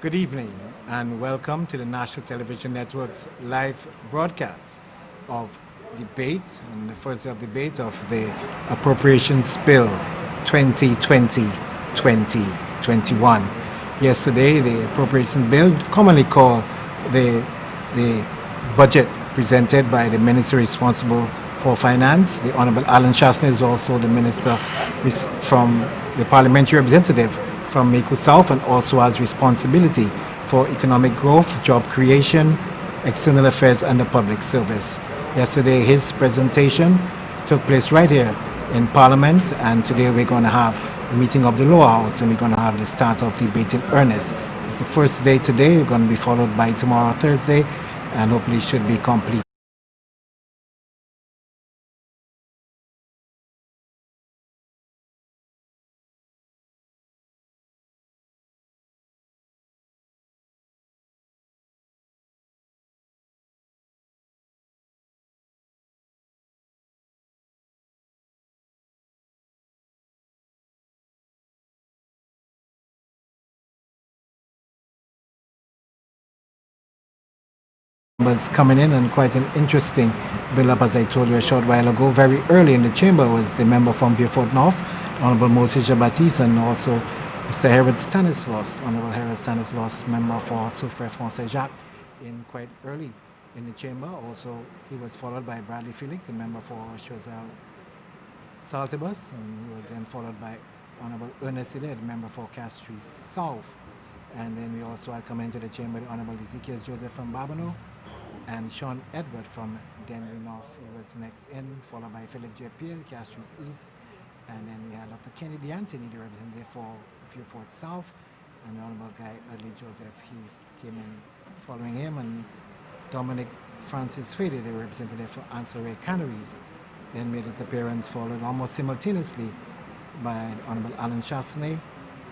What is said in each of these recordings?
Good evening and welcome to the National Television Network's live broadcast of debate and the first day of debate of the Appropriations Bill 2020-2021. Yesterday, the Appropriations Bill, commonly called the budget presented by the Minister responsible for Finance, the Honorable Alan Shasner, is also the Minister from the Parliamentary Representative from Mico South, and also has responsibility for economic growth, job creation, external affairs, and the public service. Yesterday, his presentation took place right here in Parliament, and today we're going to have a meeting of the Lower House, and we're going to have the start of debate in earnest. It's the first day today. We're going to be followed by tomorrow, Thursday, and hopefully should be complete. Members coming in, and quite an interesting build-up, as I told you a short while ago. Very early in the chamber was the member from Beaufort North, Honorable Moses Baptiste, and also Mr. Herod Stanislaus, Honorable Herod Stanislaus, member for Soufre Francais Jacques, in quite early in the chamber. Also, he was followed by Bradley Felix, a member for Choiseul Saltibus, and he was then followed by Honorable Ernest Hillard, member for Castries South. And then we also had come into the chamber the Honorable Ezekiel Joseph from Babonneau, and Sean Edward from Denver North. He was next in, followed by Philip J. Pierre, Castries East. And then we had Dr. Kennedy Anthony, the representative for Beaufort South, and the Honorable Guy Early Joseph. He came in following him, and Dominic Francis Fede, the representative for Ansoray Canaries, then made his appearance, followed almost simultaneously by the Honorable Alan Chasney,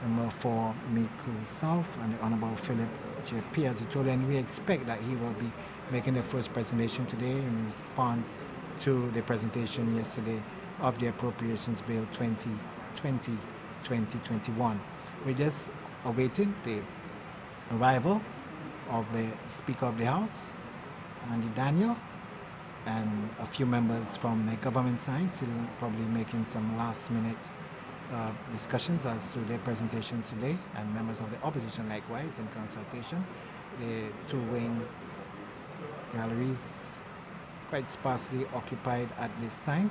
member for Mico South, and the Honorable Philip J. Pierre, as he told, and we expect that he will be making the first presentation today in response to the presentation yesterday of the Appropriations Bill 2020-2021. We're just awaiting the arrival of the Speaker of the House, Andy Daniel, and a few members from the government side, still probably making some last-minute discussions as to their presentation today, and members of the opposition likewise in consultation. The two-wing galleries quite sparsely occupied at this time,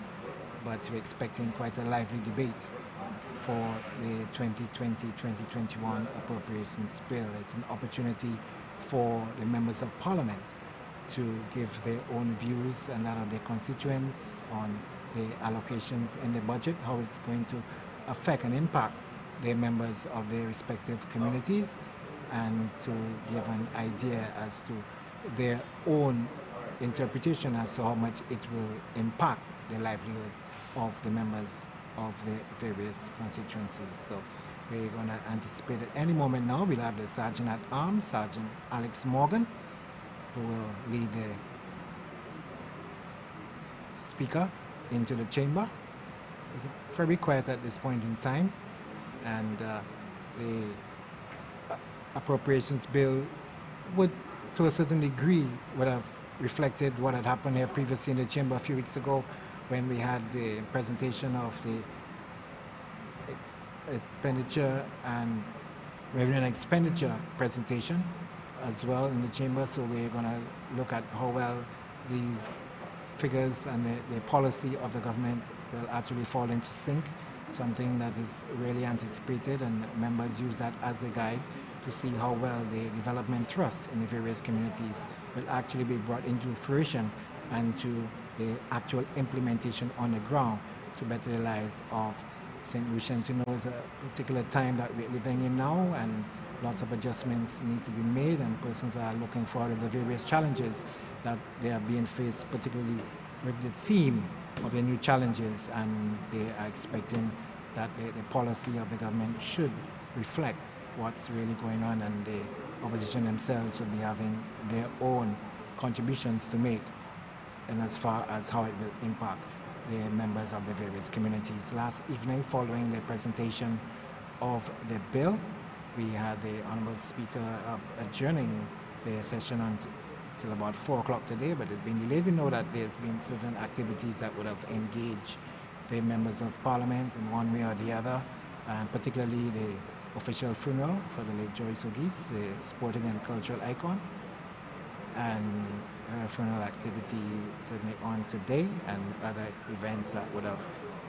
but we're expecting quite a lively debate for the 2020-2021 Appropriations Bill. It's an opportunity for the members of Parliament to give their own views and that of their constituents on the allocations in the budget, how it's going to affect and impact the members of their respective communities, and to give an idea as to their own interpretation as to how much it will impact the livelihood of the members of the various constituencies. So we're going to anticipate at any moment now we'll have the Sergeant at Arms, Sergeant Alex Morgan, who will lead the Speaker into the chamber. It's very quiet at this point in time, and the Appropriations Bill would, to a certain degree, would have reflected what had happened here previously in the chamber a few weeks ago when we had the presentation of the expenditure and revenue and expenditure presentation as well in the chamber. So we're going to look at how well these figures and the policy of the government will actually fall into sync, something that is really anticipated, and members use that as a guide to see how well the development thrust in the various communities will actually be brought into fruition and to the actual implementation on the ground to better the lives of St. Lucians. You know, it's a particular time that we're living in now, and lots of adjustments need to be made, and persons are looking forward to the various challenges that they are being faced, particularly with the theme of the new challenges, and they are expecting that the policy of the government should reflect what's really going on, and the opposition themselves will be having their own contributions to make, and as far as how it will impact the members of the various communities. Last evening, following the presentation of the bill, we had the Honorable Speaker adjourning the session until about 4 o'clock today, but it's been delayed. We know that there's been certain activities that would have engaged the members of Parliament in one way or the other, and particularly the official funeral for the late Joyce Huggies, the sporting and cultural icon, and her funeral activity certainly on today, and other events that would have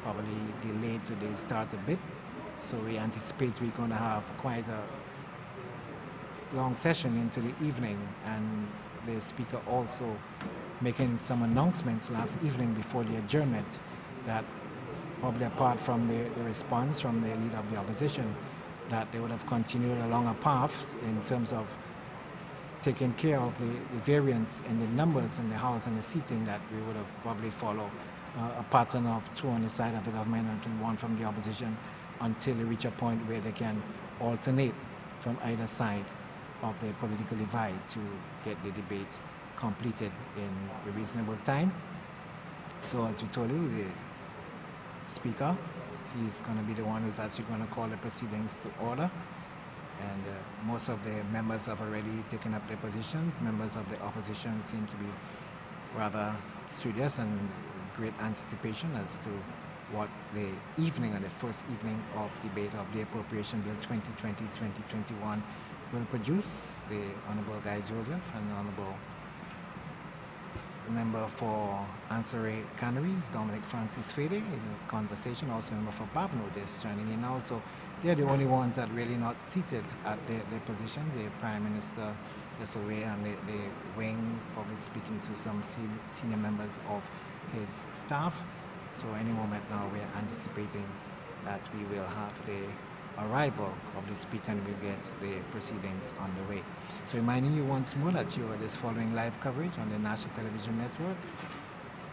probably delayed today's start a bit. So we anticipate we're going to have quite a long session into the evening, and the Speaker also making some announcements last evening before the adjournment that probably apart from the response from the leader of the opposition, that they would have continued along a path in terms of taking care of the variance in the numbers in the House and the seating, that we would have probably followed a pattern of 2 on the side of the government and 1 from the opposition until they reach a point where they can alternate from either side of the political divide to get the debate completed in a reasonable time. So as we told you, the Speaker, he's going to be the one who's actually going to call the proceedings to order. And most of the members have already taken up their positions. Members of the opposition seem to be rather studious and great anticipation as to what the evening and the first evening of debate of the Appropriation Bill 2020-2021 will produce. The Honourable Guy Joseph and the Honourable Member for Ansare Canaries, Dominic Francis Fede, in the conversation, also member for Babno just joining in now. So they're the only ones that really not seated at their positions. The Prime Minister is away, and the wing probably speaking to some senior members of his staff. So any moment now we're anticipating that we will have the arrival of the Speaker and we'll get the proceedings underway. So reminding you once more that you are just following live coverage on the National Television Network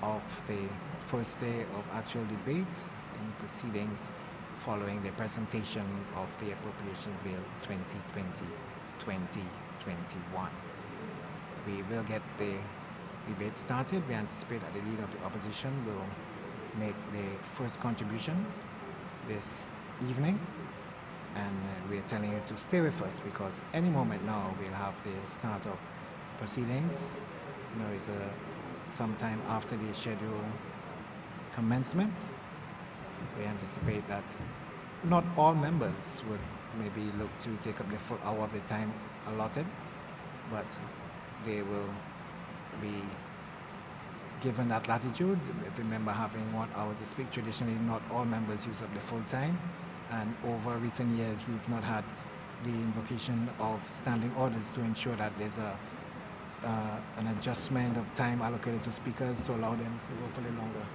of the first day of actual debate and proceedings following the presentation of the Appropriation Bill 2020-2021. We will get the debate started. We anticipate that the leader of the opposition will make the first contribution this evening, and we're telling you to stay with us because any moment now we'll have the start of proceedings. You know, it's sometime after the scheduled commencement. We anticipate that not all members would maybe look to take up the full hour of the time allotted, but they will be given that latitude. Every member having 1 hour to speak. Traditionally, not all members use up the full time, and over recent years, we've not had the invocation of standing orders to ensure that there's an adjustment of time allocated to speakers to allow them to go for the longer.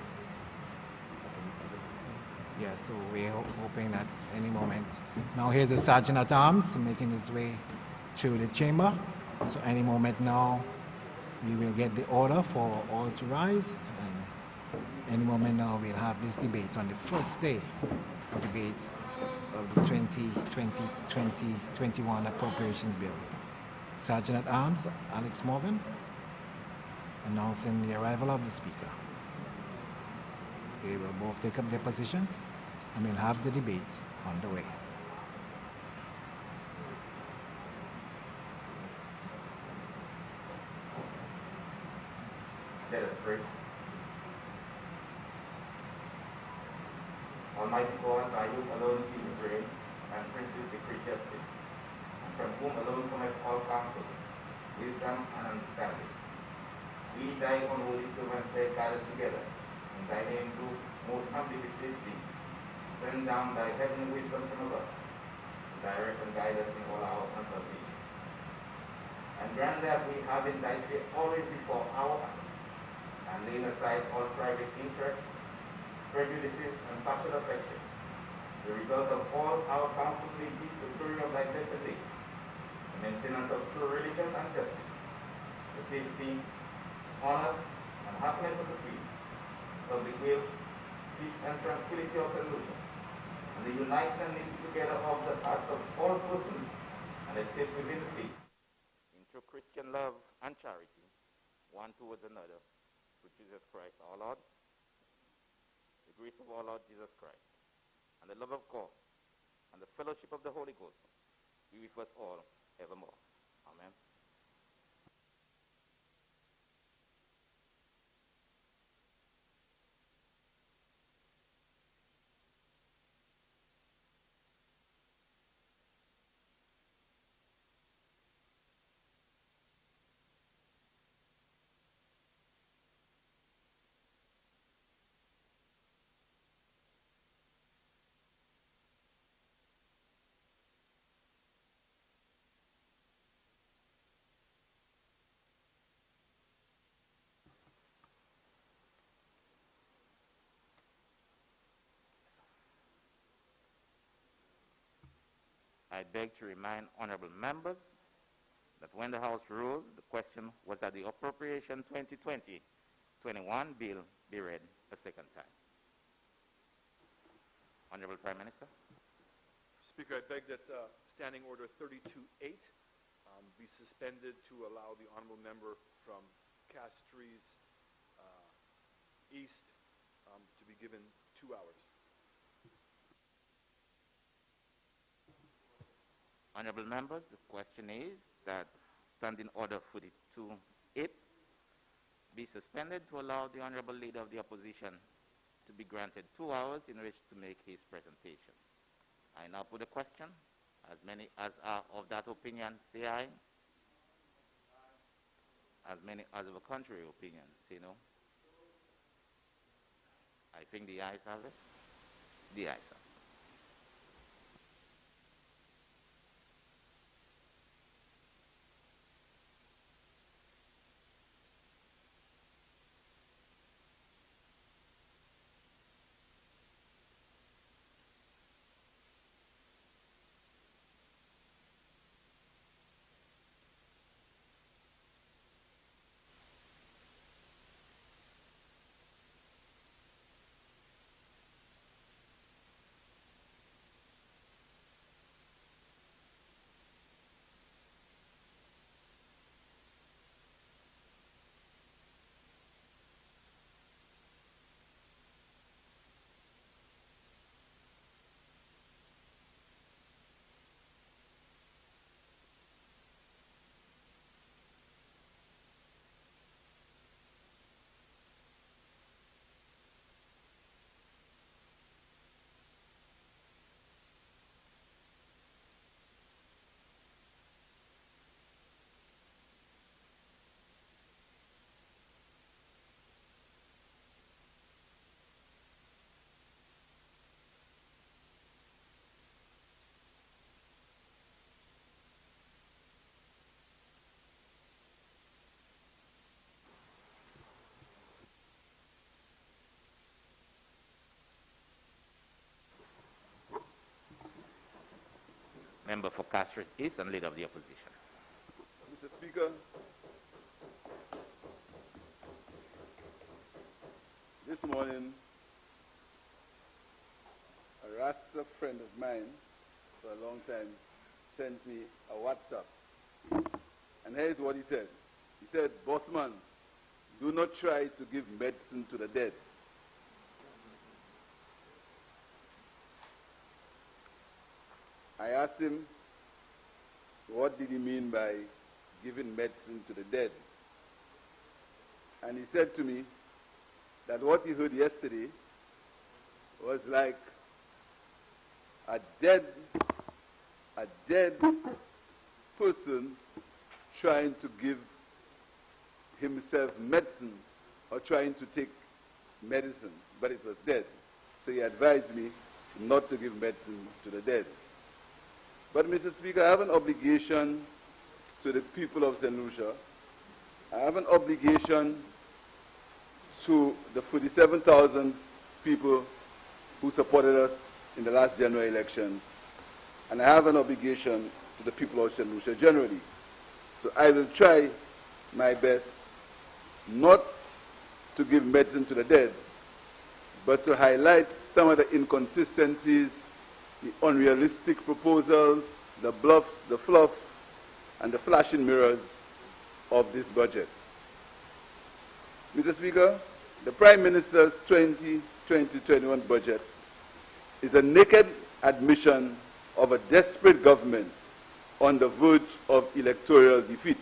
Yeah, so we're hoping that any moment. Now here's the Sergeant at Arms making his way to the chamber. So any moment now, we will get the order for all to rise, and any moment now we'll have this debate on the first day of debate of the 2020-2021 Appropriation Bill. Sergeant at Arms Alex Morgan announcing the arrival of the Speaker. They will both take up their positions and we'll have the debate underway. Let us pray. Almighty God, by you alone see the brain, and princes decree justice, and from whom alone cometh all counsel, wisdom and understanding. We, thy unholy servants, are gathered together, in thy name do most humbly beseech thee, send down thy heavenly wisdom from above, to direct and guide us in all our consultations. And grant that we have in thy sight always before our eyes, and laying aside all private interests, prejudices, and partial affection, the result of all our bountifully deeds the glory of thy blessed name, the maintenance of true religion and justice, the safety, honor, and happiness of the free, public will, peace and tranquility of St. Lucia, and the unites and knits together of the hearts of all persons and estates within the state, in true Christian love and charity, one towards another, through Jesus Christ our Lord. The grace of our Lord Jesus Christ, and the love of God, and the fellowship of the Holy Ghost be with us all evermore. Amen. I beg to remind honorable members that when the House ruled, the question was that the Appropriation 2020-21 bill be read a second time. Honorable Prime Minister. Speaker, I beg that Standing Order 32-8 be suspended to allow the honorable member from Castries East to be given 2 hours. Honorable members, the question is that Standing Order 42-8 be suspended to allow the Honorable Leader of the Opposition to be granted 2 hours in which to make his presentation. I now put the question. As many as are of that opinion, say aye. As many as of a contrary opinion, say no. I think the ayes have it. The ayes have it. Member for Castries East and Leader of the Opposition. Mr. Speaker, this morning, a Rasta friend of mine for a long time sent me a WhatsApp. And here's what he said. He said, "Bossman, do not try to give medicine to the dead." I asked him, what did he mean by giving medicine to the dead? And he said to me that what he heard yesterday was like a dead person trying to give himself medicine or trying to take medicine, but it was dead. So he advised me not to give medicine to the dead. But, Mr. Speaker, I have an obligation to the people of St. Lucia. I have an obligation to the 47,000 people who supported us in the last general elections. And I have an obligation to the people of St. Lucia generally. So I will try my best not to give medicine to the dead, but to highlight some of the inconsistencies, the unrealistic proposals, the bluffs, the fluff, and the flashing mirrors of this budget. Mr. Speaker, the Prime Minister's 2020-21 budget is a naked admission of a desperate government on the verge of electoral defeat.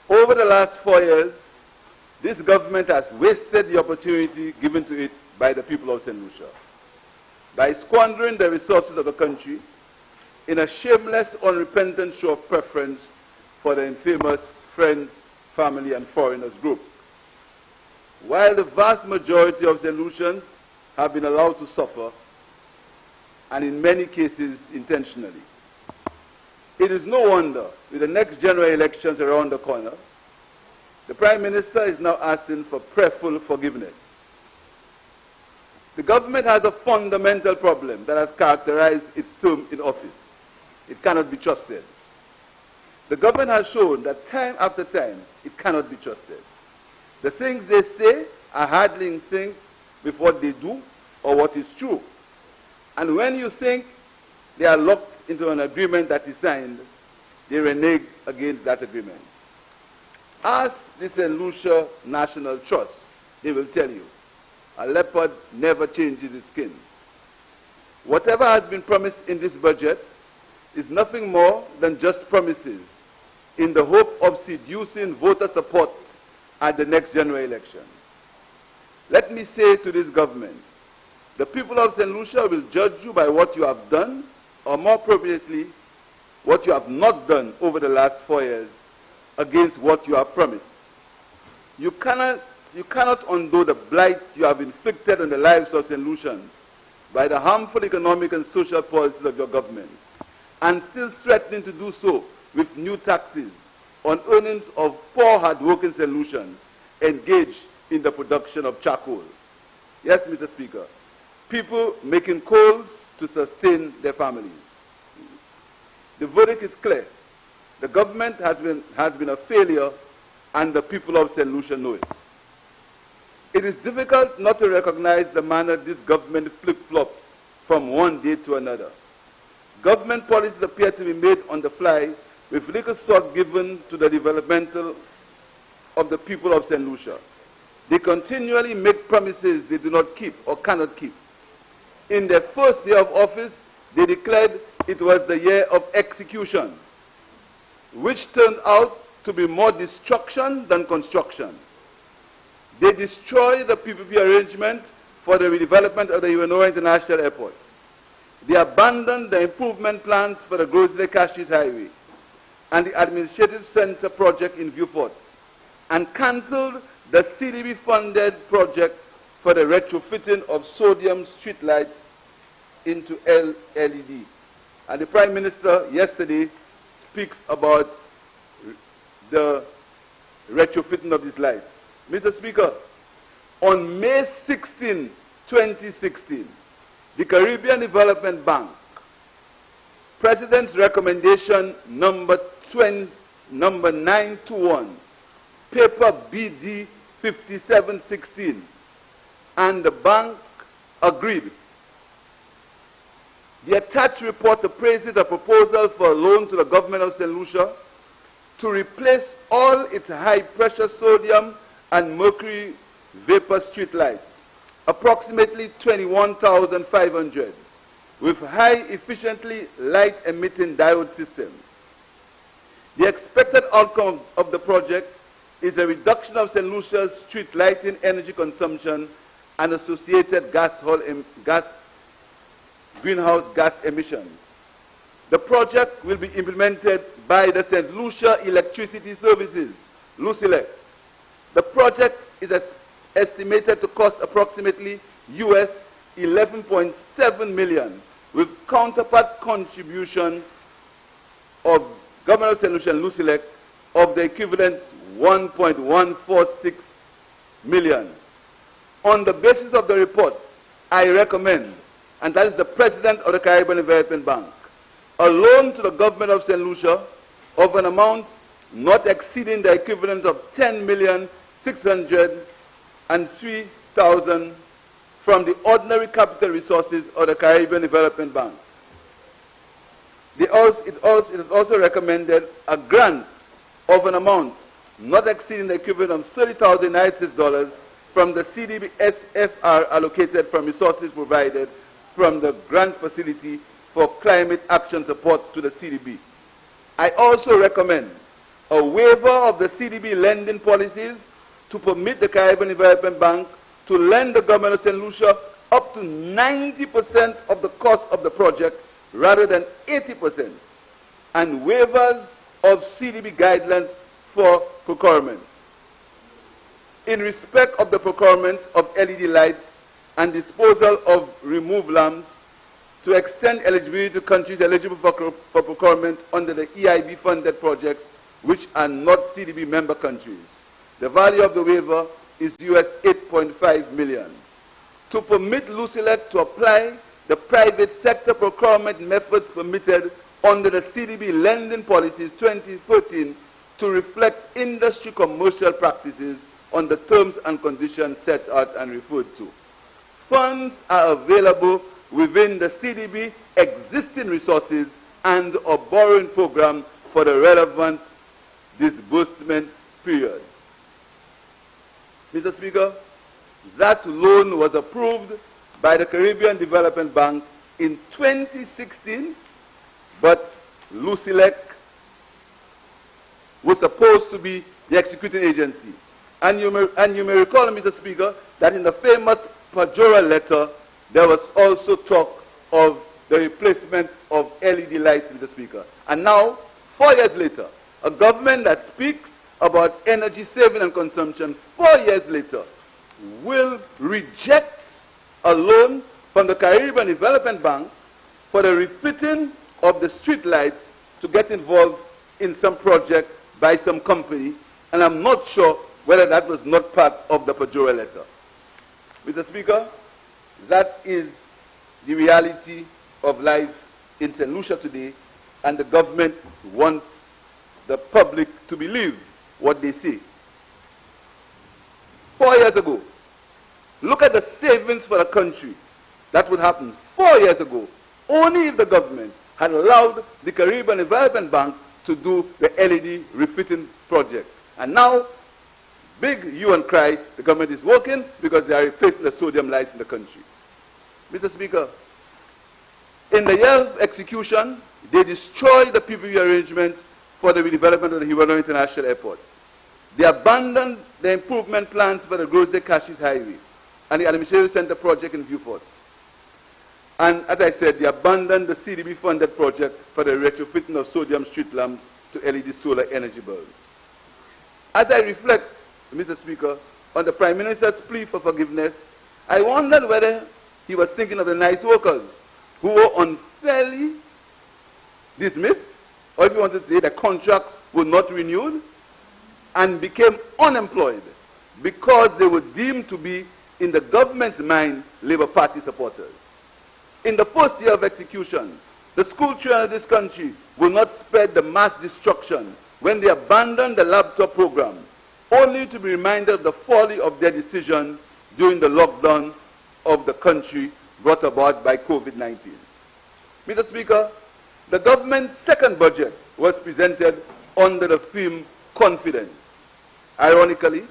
Over the last 4 years, this government has wasted the opportunity given to it by the people of St. Lucia by squandering the resources of the country in a shameless, unrepentant show of preference for the infamous Friends, Family, and Foreigners group. While the vast majority of St. Lucians have been allowed to suffer, and in many cases intentionally. It is no wonder, with the next general elections around the corner, the Prime Minister is now asking for prayerful forgiveness. The government has a fundamental problem that has characterized its term in office. It cannot be trusted. The government has shown that time after time, it cannot be trusted. The things they say are hardly in sync with what they do or what is true. And when you think they are locked into an agreement that is signed, they renege against that agreement. Ask the St. Lucia National Trust, they will tell you, a leopard never changes its skin. Whatever has been promised in this budget is nothing more than just promises in the hope of seducing voter support at the next general elections. Let me say to this government, the people of St. Lucia will judge you by what you have done, or more appropriately, what you have not done over the last 4 years against what you have promised. You cannot undo the blight you have inflicted on the lives of St. Lucians by the harmful economic and social policies of your government, and still threatening to do so with new taxes on earnings of poor, hard-working St. Lucians engaged in the production of charcoal. Yes, Mr. Speaker, people making coals to sustain their families. The verdict is clear. The government has been a failure, and the people of St. Lucia know it. It is difficult not to recognize the manner this government flip-flops from one day to another. Government policies appear to be made on the fly with little thought given to the developmental of the people of St. Lucia. They continually make promises they do not keep or cannot keep. In their first year of office, they declared it was the year of execution, which turned out to be more destruction than construction. They destroyed the PPP arrangement for the redevelopment of the UNO International Airport. They abandoned the improvement plans for the Grosley-Cashis Highway and the Administrative Center project in Vieux-Fort, and cancelled the CDB-funded project for the retrofitting of sodium streetlights into LED. And the Prime Minister yesterday speaks about the retrofitting of these lights. Mr. Speaker, on May 16, 2016, the Caribbean Development Bank, President's recommendation number 921, paper BD 5716, and the bank agreed. The attached report appraises a proposal for a loan to the government of St. Lucia to replace all its high-pressure sodium and mercury vapor streetlights, approximately 21,500, with high-efficiently light-emitting diode systems. The expected outcome of the project is a reduction of St. Lucia's street lighting energy consumption and associated greenhouse gas emissions. The project will be implemented by the St. Lucia Electricity Services, LUCILEC. The project is estimated to cost approximately US 11.7 million, with counterpart contribution of Government of St. Lucia and LUCILEC of the equivalent 1.146 million. On the basis of the report, I recommend, and that is the President of the Caribbean Development Bank, a loan to the government of St. Lucia of an amount not exceeding the equivalent of 10,603,000 from the ordinary capital resources of the Caribbean Development Bank. It is also recommended a grant of an amount not exceeding the equivalent of $30,000 United States dollars from the CDB SFR allocated from resources provided from the grant facility for climate action support to the CDB. I also recommend a waiver of the CDB lending policies to permit the Caribbean Development Bank to lend the government of St. Lucia up to 90% of the cost of the project rather than 80%, and waivers of CDB guidelines for procurements. In respect of the procurement of LED lights and disposal of removed lamps, to extend eligibility to countries eligible for procurement under the EIB-funded projects which are not CDB member countries. The value of the waiver is US 8.5 million. To permit Lucilec to apply the private sector procurement methods permitted under the CDB lending policies 2013 to reflect industry commercial practices on the terms and conditions set out and referred to. Funds are available within the CDB existing resources and a borrowing program for the relevant disbursement period. Mr. Speaker, that loan was approved by the Caribbean Development Bank in 2016, but Lucilec was supposed to be the executing agency. And you may recall, Mr. Speaker, that in the famous Pajora letter, there was also talk of the replacement of LED lights, Mr. Speaker. And now, 4 years later, a government that speaks about energy saving and consumption 4 years later will reject a loan from the Caribbean Development Bank for the refitting of the street lights to get involved in some project by some company, and I'm not sure whether that was not part of the Pajora letter. Mr. Speaker, that is the reality of life in St. Lucia today, and the government wants the public to believe what they say. 4 years ago, look at the savings for the country that would happen 4 years ago, only if the government had allowed the Caribbean Development Bank to do the LED refitting project. And now, big hue and cry, the government is working because they are replacing the sodium lights in the country. Mr. Speaker, in the year of execution, they destroyed the PPP arrangement for the redevelopment of the Hiwano International Airport. They abandoned the improvement plans for the Grosde-Cassis Highway and the Administrative Center project in Viewport. And as I said, they abandoned the CDB-funded project for the retrofitting of sodium street lamps to LED solar energy bulbs. As I reflect, Mr. Speaker, on the Prime Minister's plea for forgiveness, I wondered whether he was thinking of the nice workers who were unfairly dismissed, or if you want to say the contracts were not renewed and became unemployed because they were deemed to be, in the government's mind, Labour Party supporters. In the first year of execution, the school children of this country were not spared the mass destruction when they abandoned the laptop program, only to be reminded of the folly of their decision during the lockdown of the country brought about by COVID-19. Mr. Speaker, the government's second budget was presented under the theme confidence. Ironically,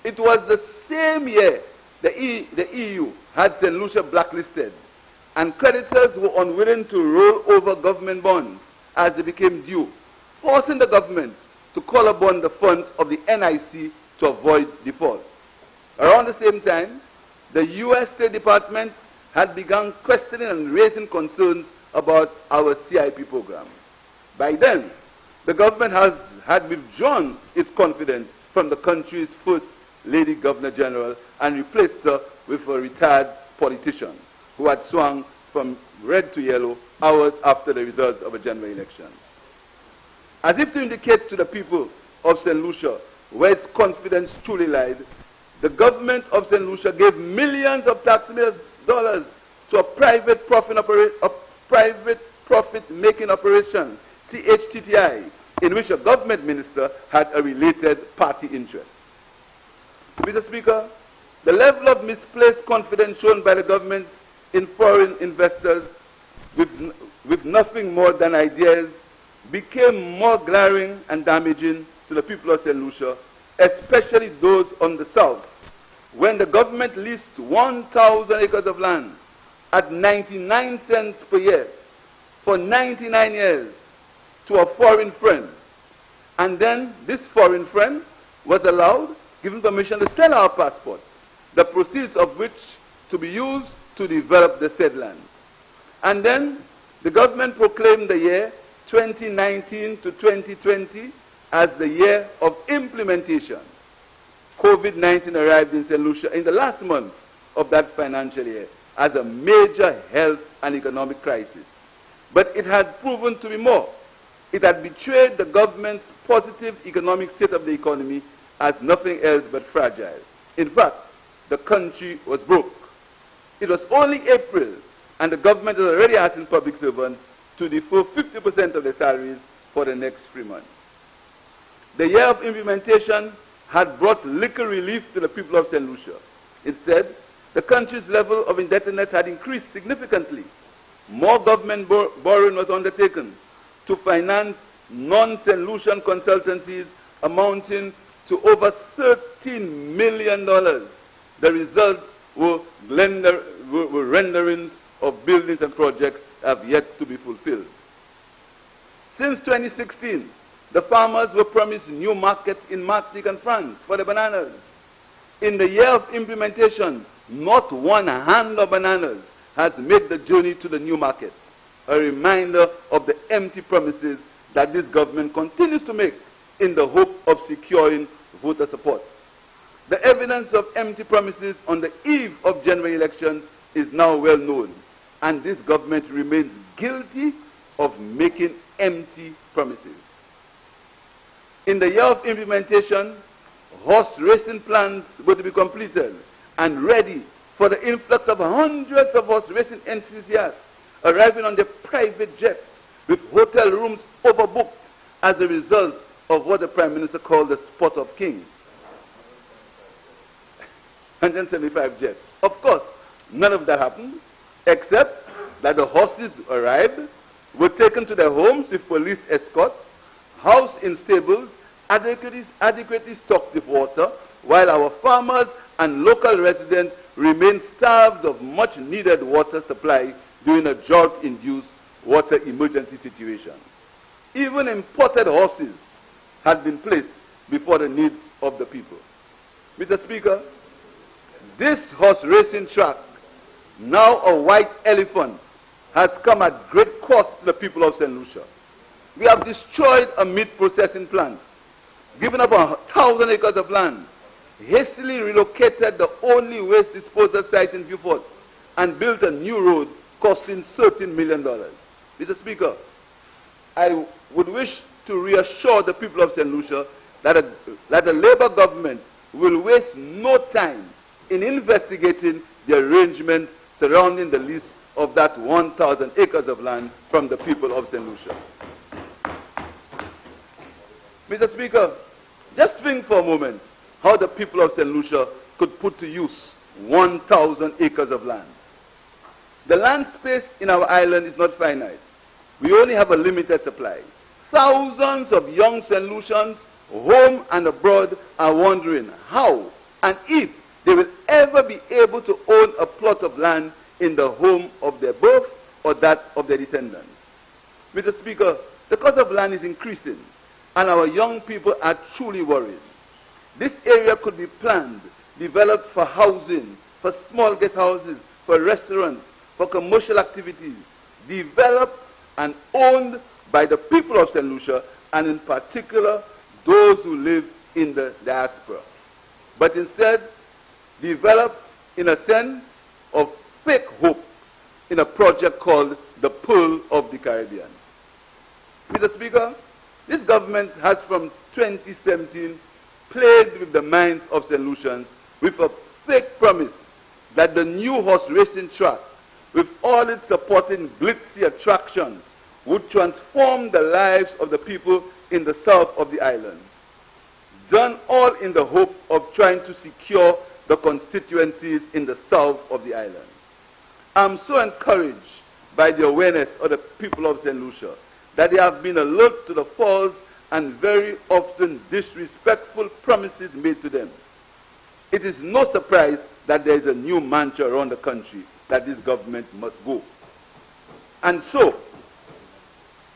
it was the same year the EU had St. Lucia blacklisted, and creditors were unwilling to roll over government bonds as they became due, forcing the government to call upon the funds of the NIC to avoid default. Around the same time, the U.S. State Department had begun questioning and raising concerns about our CIP program. By then, the government had withdrawn its confidence from the country's first Lady Governor General and replaced her with a retired politician who had swung from red to yellow hours after the results of a general election. As if to indicate to the people of St. Lucia where its confidence truly lied, the government of St. Lucia gave millions of taxpayers' dollars to a private profit-making operation, CHTTI, in which a government minister had a related party interest. Mr. Speaker, the level of misplaced confidence shown by the government in foreign investors with nothing more than ideas became more glaring and damaging to the people of St. Lucia, especially those on the south, when the government leased 1,000 acres of land at 99 cents per year for 99 years to a foreign friend. And then this foreign friend was allowed, given permission to sell our passports, the proceeds of which to be used to develop the said land. And then the government proclaimed the year 2019 to 2020 as the year of implementation. COVID-19 arrived in St. Lucia in the last month of that financial year as a major health and economic crisis. But it had proven to be more. It had betrayed the government's positive economic state of the economy as nothing else but fragile. In fact, the country was broke. It was only April, and the government is already asking public servants to defer 50% of their salaries for the next 3 months. The year of implementation had brought little relief to the people of St. Lucia. Instead, the country's level of indebtedness had increased significantly. More government borrowing was undertaken to finance non-St. Lucian consultancies amounting to over $13 million. The results were renderings of buildings and projects that have yet to be fulfilled. Since 2016, the farmers were promised new markets in Martinique and France for the bananas. In the year of implementation, not one hand of bananas has made the journey to the new market, a reminder of the empty promises that this government continues to make in the hope of securing voter support. The evidence of empty promises on the eve of general elections is now well known, and this government remains guilty of making empty promises. In the year of implementation, horse racing plans were to be completed and ready for the influx of hundreds of horse racing enthusiasts arriving on their private jets with hotel rooms overbooked as a result of what the Prime Minister called the spot of kings. 175 jets. Of course, none of that happened, except that the horses arrived, were taken to their homes with police escort, housed in stables, adequately stocked with water, while our farmers and local residents remain starved of much-needed water supply during a drought-induced water emergency situation. Even imported horses had been placed before the needs of the people. Mr. Speaker, this horse racing track, now a white elephant, has come at great cost to the people of St. Lucia. We have destroyed a meat processing plant, given up 1,000 acres of land, hastily relocated the only waste disposal site in Beaufort, and built a new road costing $13 million. Mr. Speaker, I would wish to reassure the people of St. Lucia that the Labour government will waste no time in investigating the arrangements surrounding the lease of that 1,000 acres of land from the people of St. Lucia. Mr. Speaker, just think for a moment how the people of St. Lucia could put to use 1,000 acres of land. The land space in our island is not finite. We only have a limited supply. Thousands of young St. Lucians, home and abroad, are wondering how and if they will ever be able to own a plot of land in the home of their birth or that of their descendants. Mr. Speaker, the cost of land is increasing, and our young people are truly worried. This area could be planned, developed for housing, for small guest houses, for restaurants, for commercial activities, developed and owned by the people of St. Lucia, and in particular, those who live in the diaspora. But instead, developed in a sense of fake hope in a project called the Pearl of the Caribbean. Mr. Speaker, this government has from 2017 played with the minds of St. Lucians with a fake promise that the new horse racing track, with all its supporting glitzy attractions, would transform the lives of the people in the south of the island. Done all in the hope of trying to secure the constituencies in the south of the island. I'm so encouraged by the awareness of the people of St. Lucia that they have been alert to the false and very often disrespectful promises made to them. It is no surprise that there is a new mantra around the country that this government must go. And so,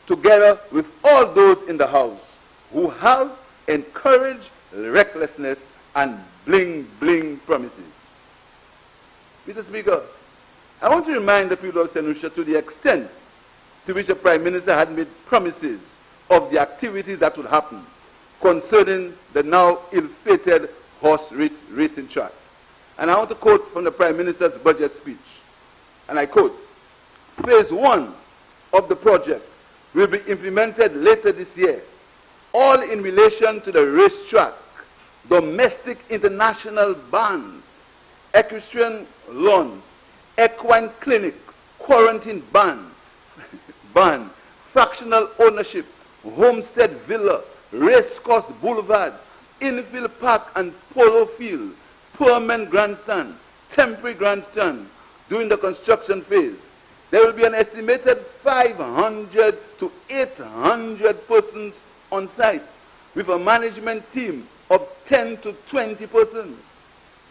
together with all those in the House who have encouraged recklessness and bling-bling promises. Mr. Speaker, I want to remind the people of St. Lucia to the extent to which the Prime Minister had made promises of the activities that would happen concerning the now ill-fated horse racing track. And I want to quote from the Prime Minister's budget speech, and I quote, "Phase 1 of the project will be implemented later this year, all in relation to the racetrack, domestic international bans, equestrian lawns, equine clinic, quarantine ban, fractional ownership, homestead villa, racecourse boulevard, infield park and polo field, permanent grandstand, temporary grandstand during the construction phase. There will be an estimated 500 to 800 persons on site with a management team of 10 to 20 persons.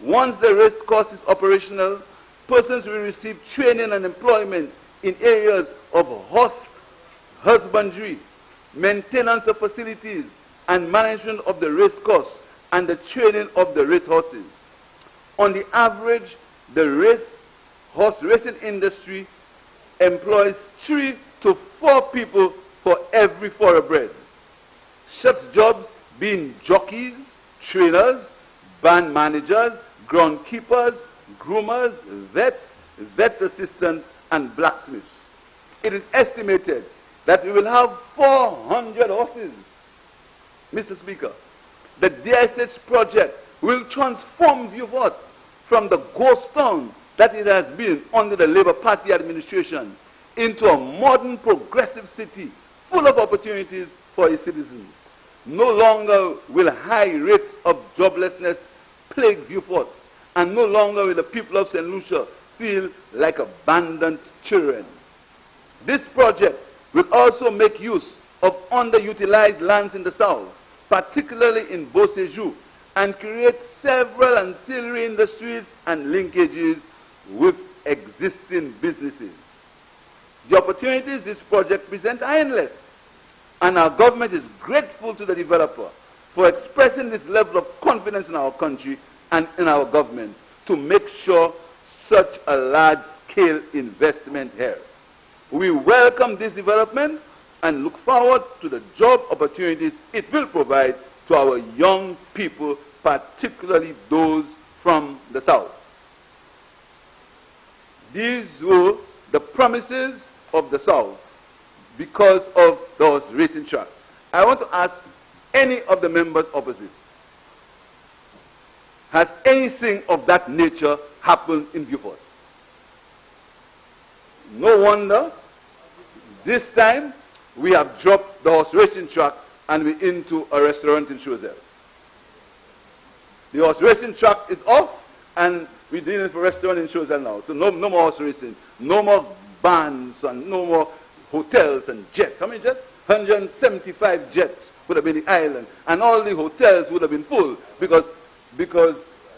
Once the race course is operational, persons will receive training and employment in areas of horse husbandry, maintenance of facilities, and management of the race course and the training of the race horses. On the average, the horse racing industry employs 3 to 4 people for every thoroughbred. Such jobs being jockeys, trainers, band managers, groundkeepers, groomers, vets assistants, and blacksmiths. It is estimated that we will have 400 horses. Mr. Speaker, the DSH project will transform Beaufort from the ghost town that it has been under the Labour Party administration into a modern progressive city full of opportunities for its citizens. No longer will high rates of joblessness plague Beaufort, and no longer will the people of St. Lucia feel like abandoned children. This project will also make use of underutilized lands in the south, particularly in Beausejour, and create several ancillary industries and linkages with existing businesses. The opportunities this project presents are endless, and our government is grateful to the developer for expressing this level of confidence in our country and in our government to make sure such a large-scale investment here. We welcome this development and look forward to the job opportunities it will provide to our young people, particularly those from the south. These were the promises of the south because of those racing tracks. I want to ask any of the members opposite, has anything of that nature happened in Beaufort? No wonder this time we have dropped the horse racing track and we're into a restaurant in Choiseul. The horse racing track is off and we're dealing for a restaurant in Choiseul now. So no more horse racing, no more bands and no more hotels and jets. How many jets? 175 jets would have been the island, and all the hotels would have been full because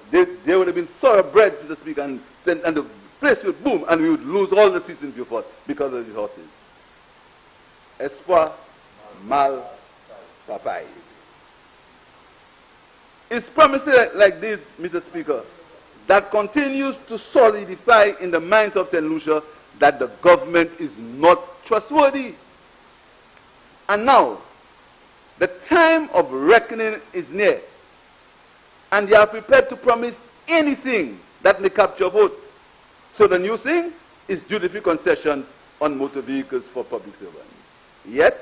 they would have been thoroughbreds, Mr. Speaker, and the place would boom, and we would lose all the seats in Beaufort because of these horses. Espoir, mal, papai. It's promises like this, Mr. Speaker, that continues to solidify in the minds of St. Lucia that the government is not trustworthy. And now, the time of reckoning is near, and they are prepared to promise anything that may capture votes. So the new thing is duty-free concessions on motor vehicles for public servants. Yet,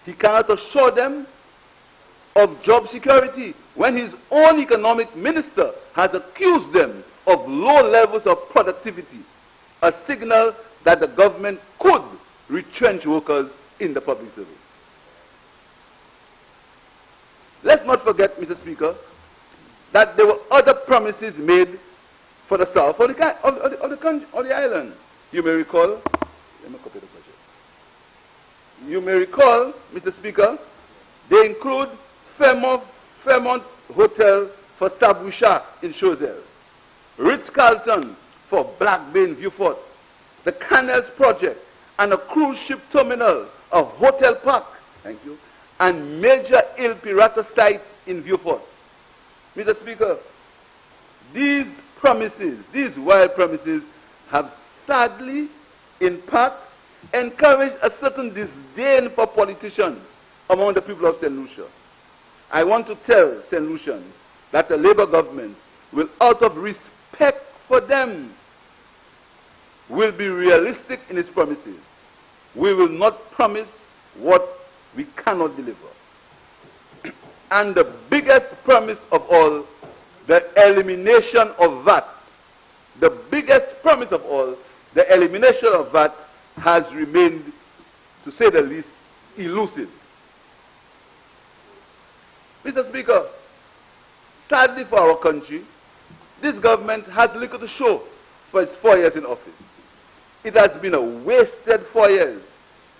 he cannot assure them of job security when his own economic minister has accused them of low levels of productivity, a signal that the government could retrench workers in the public service. Let's not forget, Mr. Speaker, that there were other promises made for the south, of the island. You may recall, let me copy the budget. You may recall, Mr. Speaker, they include Fairmont Hotel for Sabwisha in Choiseul, Ritz-Carlton for Black Bay in Beaufort, the canals project, and a cruise ship terminal, a hotel park, thank you, and major Il Pirata site in Vieux-Fort. Mr. Speaker, these promises, these wild promises, have sadly, in part, encouraged a certain disdain for politicians among the people of St. Lucia. I want to tell St. Lucians that the Labour government will, out of respect for them, will be realistic in its promises. We will not promise what we cannot deliver. And the biggest promise of all, the elimination of VAT. The biggest promise of all, the elimination of VAT, has remained, to say the least, elusive. Mr. Speaker, sadly for our country, this government has little to show for its 4 years in office. It has been a wasted 4 years,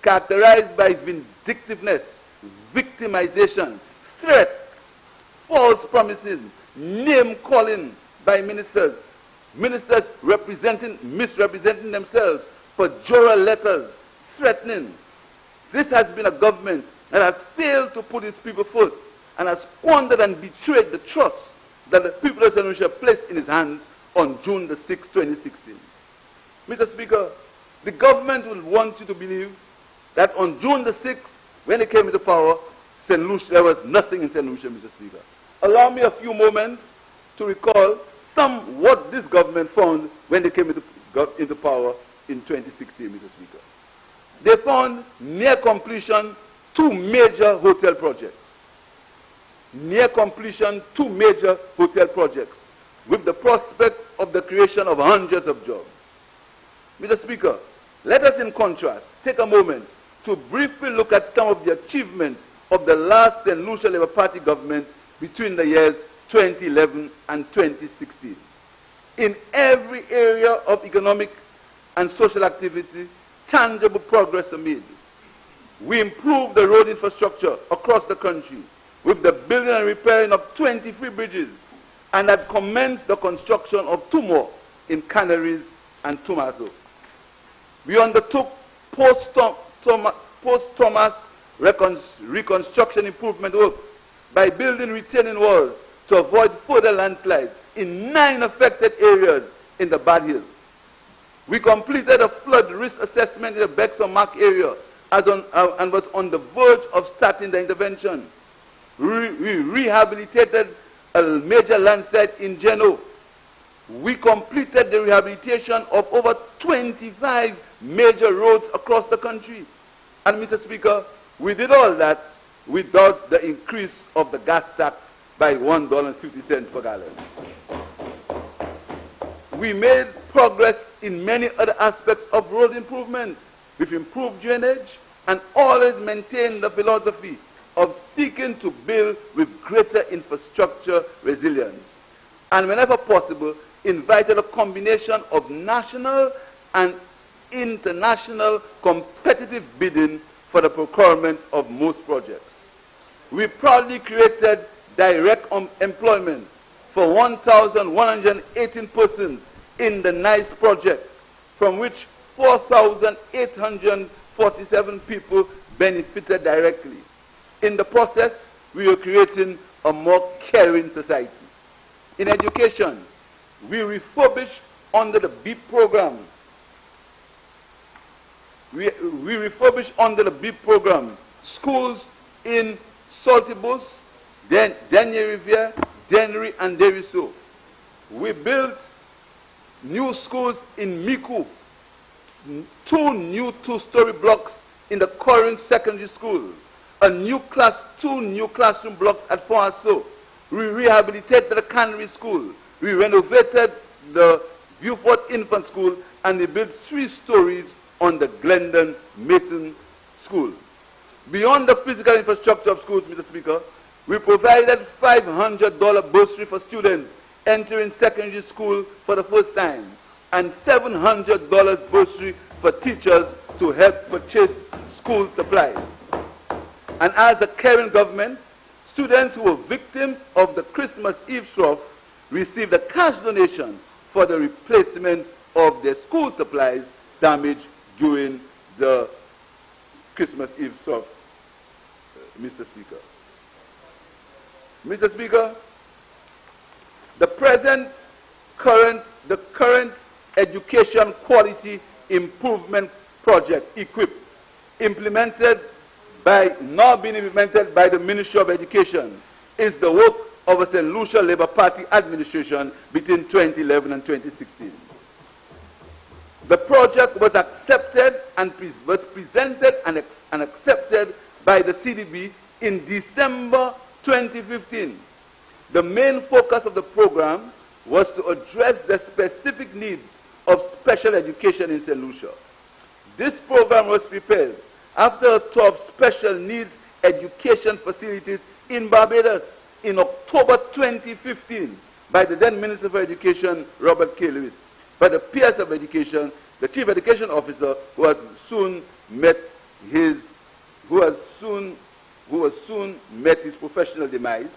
characterized by vindictiveness, victimization, threats, false promises, name-calling by ministers, ministers misrepresenting themselves, pejorative letters, threatening. This has been a government that has failed to put its people first and has squandered and betrayed the trust that the people of St. Lucia placed in his hands on June the 6th, 2016. Mr. Speaker, the government will want you to believe that on June the 6th, when it came into power, St. Lucia, there was nothing in St. Lucia, Mr. Speaker. Allow me a few moments to recall what this government found when they came into power in 2016, Mr. Speaker. They found near completion 2 major hotel projects. Near completion 2 major hotel projects with the prospect of the creation of hundreds of jobs. Mr. Speaker, let us in contrast take a moment to briefly look at some of the achievements of the last St. Lucia Labour Party government between the years 2011 and 2016. In every area of economic and social activity, tangible progress was made. We improved the road infrastructure across the country with the building and repairing of 23 bridges and have commenced the construction of 2 more in Canaries and Tomaso. We undertook post-Thomas reconstruction improvement works by building retaining walls to avoid further landslides in 9 affected areas in the Bad Hill. We completed a flood risk assessment in the Bexon Mark area and was on the verge of starting the intervention. We rehabilitated a major landslide in Geno. We completed the rehabilitation of over 25 major roads across the country. And Mr. Speaker, we did all that without the increase of the gas tax by $1.50 per gallon. We made progress in many other aspects of road improvement. We've improved drainage and always maintained the philosophy of seeking to build with greater infrastructure resilience. And whenever possible, invited a combination of national and international competitive bidding for the procurement of most projects. We proudly created direct employment for 1,118 persons in the NICE project, from which 4,847 people benefited directly. In the process, we are creating a more caring society. In education, we refurbished under the BIP program. We refurbished under the BIP program schools in Saltibus, Denier Riviere, Dennery, and Deriso. We built new schools in Miku, 2 new 2-story blocks in the Corinth Secondary School, 2 new classroom blocks at Fontaso. We rehabilitated the Cannery School. We renovated the Vieux-Fort Infant School, and we built 3 stories on the Glendon Mason School. Beyond the physical infrastructure of schools, Mr. Speaker, we provided $500 bursary for students entering secondary school for the first time, and $700 bursary for teachers to help purchase school supplies. And as a caring government, students who were victims of the Christmas Eve trough received a cash donation for the replacement of their school supplies damaged during the Christmas Eve stuff, Mr. Speaker. Mr. Speaker, the current education quality improvement project, EQUIP, now being implemented by the Ministry of Education, is the work of a St. Lucia Labour Party administration between 2011 and 2016. The project was accepted and was presented and accepted by the CDB in December 2015. The main focus of the program was to address the specific needs of special education in St. Lucia. This program was prepared after a tour of special needs education facilities in Barbados in October 2015 by the then Minister for Education, Robert K. Lewis, by the PS of Education, the Chief Education Officer, who has soon met his professional demise,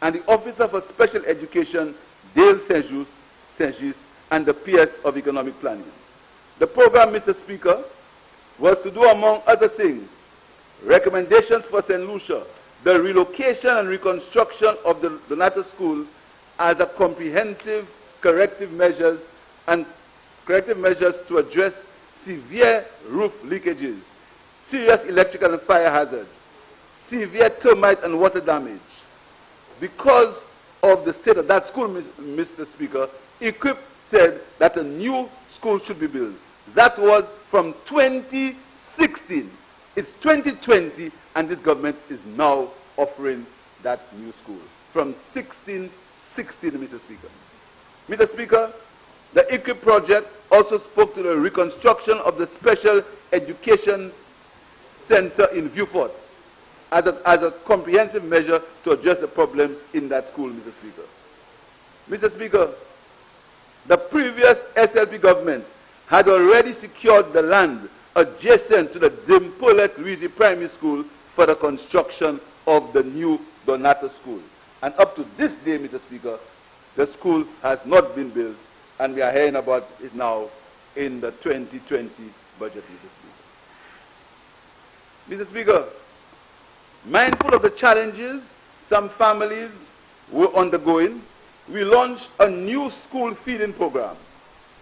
and the Officer for Special Education, Dale Saint-Just, and the PS of Economic Planning. The program, Mr. Speaker, was to do, among other things, recommendations for St. Lucia, the relocation and reconstruction of the Donato School as a comprehensive corrective measures to address severe roof leakages, serious electrical and fire hazards, severe termite and water damage. Because of the state of that school, Mr. Speaker, EQUIP said that a new school should be built. That was from 2016. It's 2020, and this government is now offering that new school. From 16, Mr. Speaker. Mr. Speaker, the EQUIP project also spoke to the reconstruction of the Special Education Center in Vieux-Fort as a comprehensive measure to address the problems in that school, Mr. Speaker. Mr. Speaker, the previous SLP government had already secured the land adjacent to the Dimpolet Louisi Primary School for the construction of the new Donato School. And up to this day, Mr. Speaker, the school has not been built, and we are hearing about it now in the 2020 budget, Mr. Speaker. Mr. Speaker, mindful of the challenges some families were undergoing, we launched a new school feeding program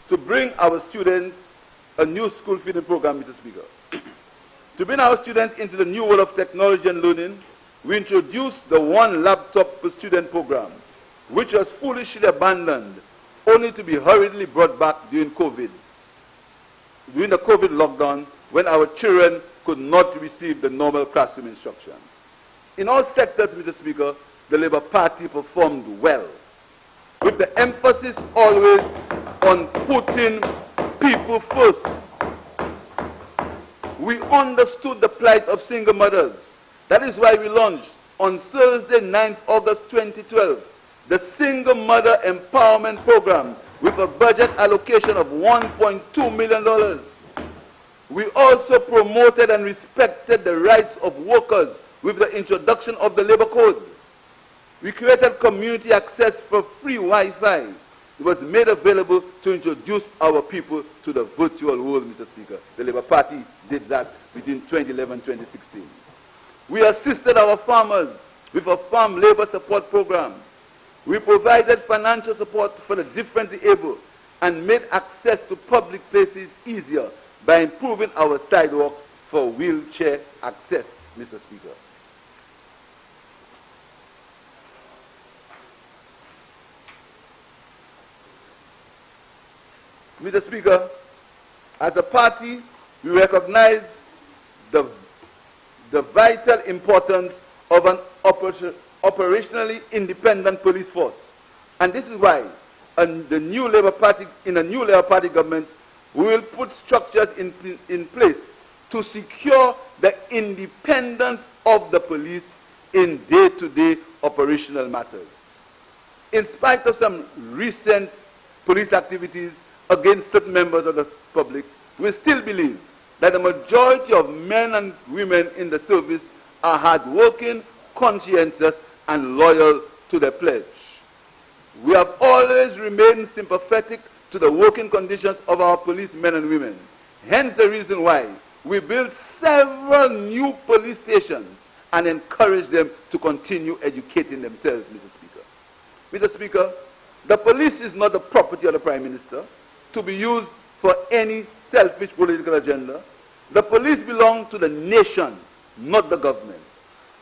to bring our students, a new school feeding program, Mr. Speaker. To bring our students into the new world of technology and learning, we introduced the One Laptop Per Student program, which was foolishly abandoned, only to be hurriedly brought back during COVID. During the COVID lockdown, when our children could not receive the normal classroom instruction. In all sectors, Mr. Speaker, the Labour Party performed well, with the emphasis always on putting people first. We understood the plight of single mothers. That is why we launched on Thursday, 9th August 2012, the Single Mother Empowerment Program with a budget allocation of $1.2 million. We also promoted and respected the rights of workers with the introduction of the Labor Code. We created community access for free Wi-Fi. It was made available to introduce our people to the virtual world, Mr. Speaker. The Labour Party did that between 2011 and 2016. We assisted our farmers with a farm labor support program. We provided financial support for the differently able and made access to public places easier by improving our sidewalks for wheelchair access, Mr. Speaker. Mr. Speaker, as a party, we recognize the vital importance of an operationally independent police force. And this is why in a new Labour Party government, we will put structures in place to secure the independence of the police in day-to-day operational matters. In spite of some recent police activities against certain members of the public, we still believe that the majority of men and women in the service are hardworking, conscientious, and loyal to their pledge. We have always remained sympathetic to the working conditions of our policemen and women. Hence the reason why we built several new police stations and encourage them to continue educating themselves, Mr. Speaker. Mr. Speaker, the police is not the property of the Prime Minister to be used for any selfish political agenda. The police belong to the nation, not the government.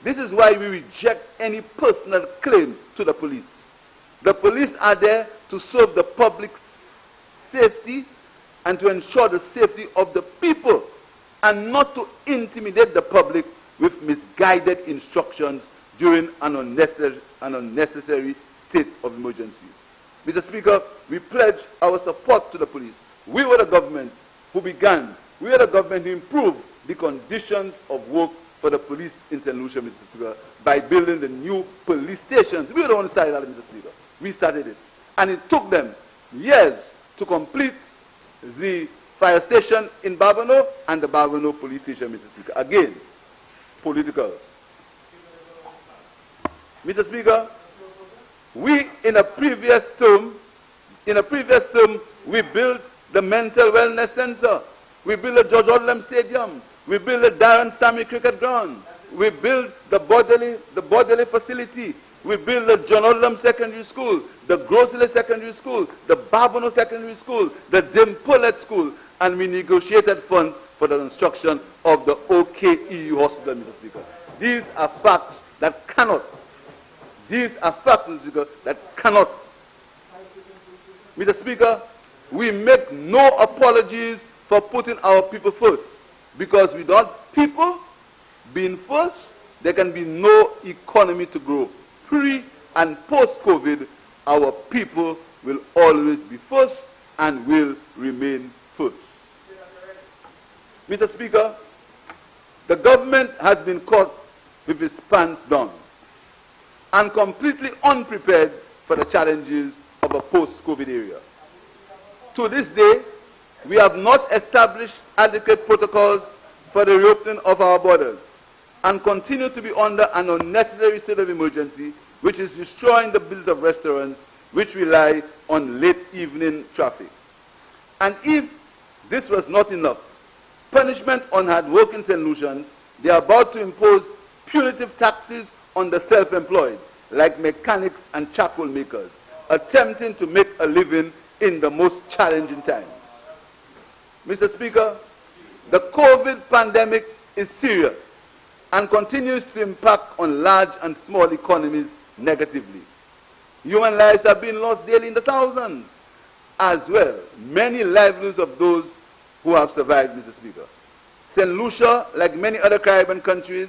This is why we reject any personal claim to the police. The police are there to serve the public's safety and to ensure the safety of the people, and not to intimidate the public with misguided instructions during an unnecessary state of emergency. Mr. Speaker, we pledge our support to the police. We were the government who improved the conditions of work for the police in St. Lucia, Mr. Speaker, by building the new police stations. We were the ones who started that, Mr. Speaker. We started it. And it took them years to complete the fire station in Barbano and the Barbano police station, Mr. Speaker. Again, political. Mr. Speaker, we in a previous term, we built the Mental Wellness Center. We built the George Odlum Stadium. We built the Darren Sammy Cricket Ground. We built the Bodley facility. We built the John Odlum Secondary School, the Grossley Secondary School, the Barbano Secondary School, the Dimpolet School, and we negotiated funds for the construction of the OKEU Hospital, Mr. Speaker. These are facts that cannot, Mr. Speaker, we make no apologies for putting our people first, because without people being first, there can be no economy to grow. Pre and post-COVID, our people will always be first and will remain first. Mr. Speaker, the government has been caught with its pants down and completely unprepared for the challenges of a post-COVID era. To this day, we have not established adequate protocols for the reopening of our borders and continue to be under an unnecessary state of emergency, which is destroying the business of restaurants which rely on late evening traffic. And if this was not enough, punishment on hard-working St. Lucians, they are about to impose punitive taxes on the self-employed, like mechanics and charcoal makers, attempting to make a living in the most challenging times. Mr. Speaker, the COVID pandemic is serious and continues to impact on large and small economies negatively. Human lives have been lost daily in the thousands. As well, many livelihoods of those who have survived, Mr. Speaker. St. Lucia, like many other Caribbean countries,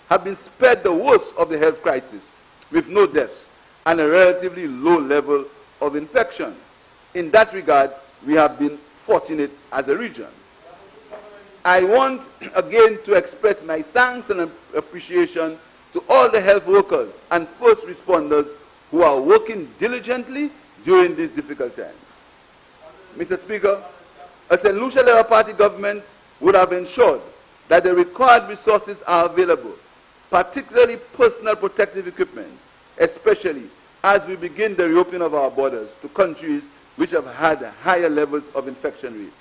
have been spared the worst of the health crisis, with no deaths and a relatively low level of infection. In that regard, we have been fortunate as a region. I want again to express my thanks and appreciation to all the health workers and first responders who are working diligently during these difficult times. Mr. Speaker, a St. Lucia Labour Party government would have ensured that the required resources are available, particularly personal protective equipment, especially as we begin the reopening of our borders to countries which have had higher levels of infection rates.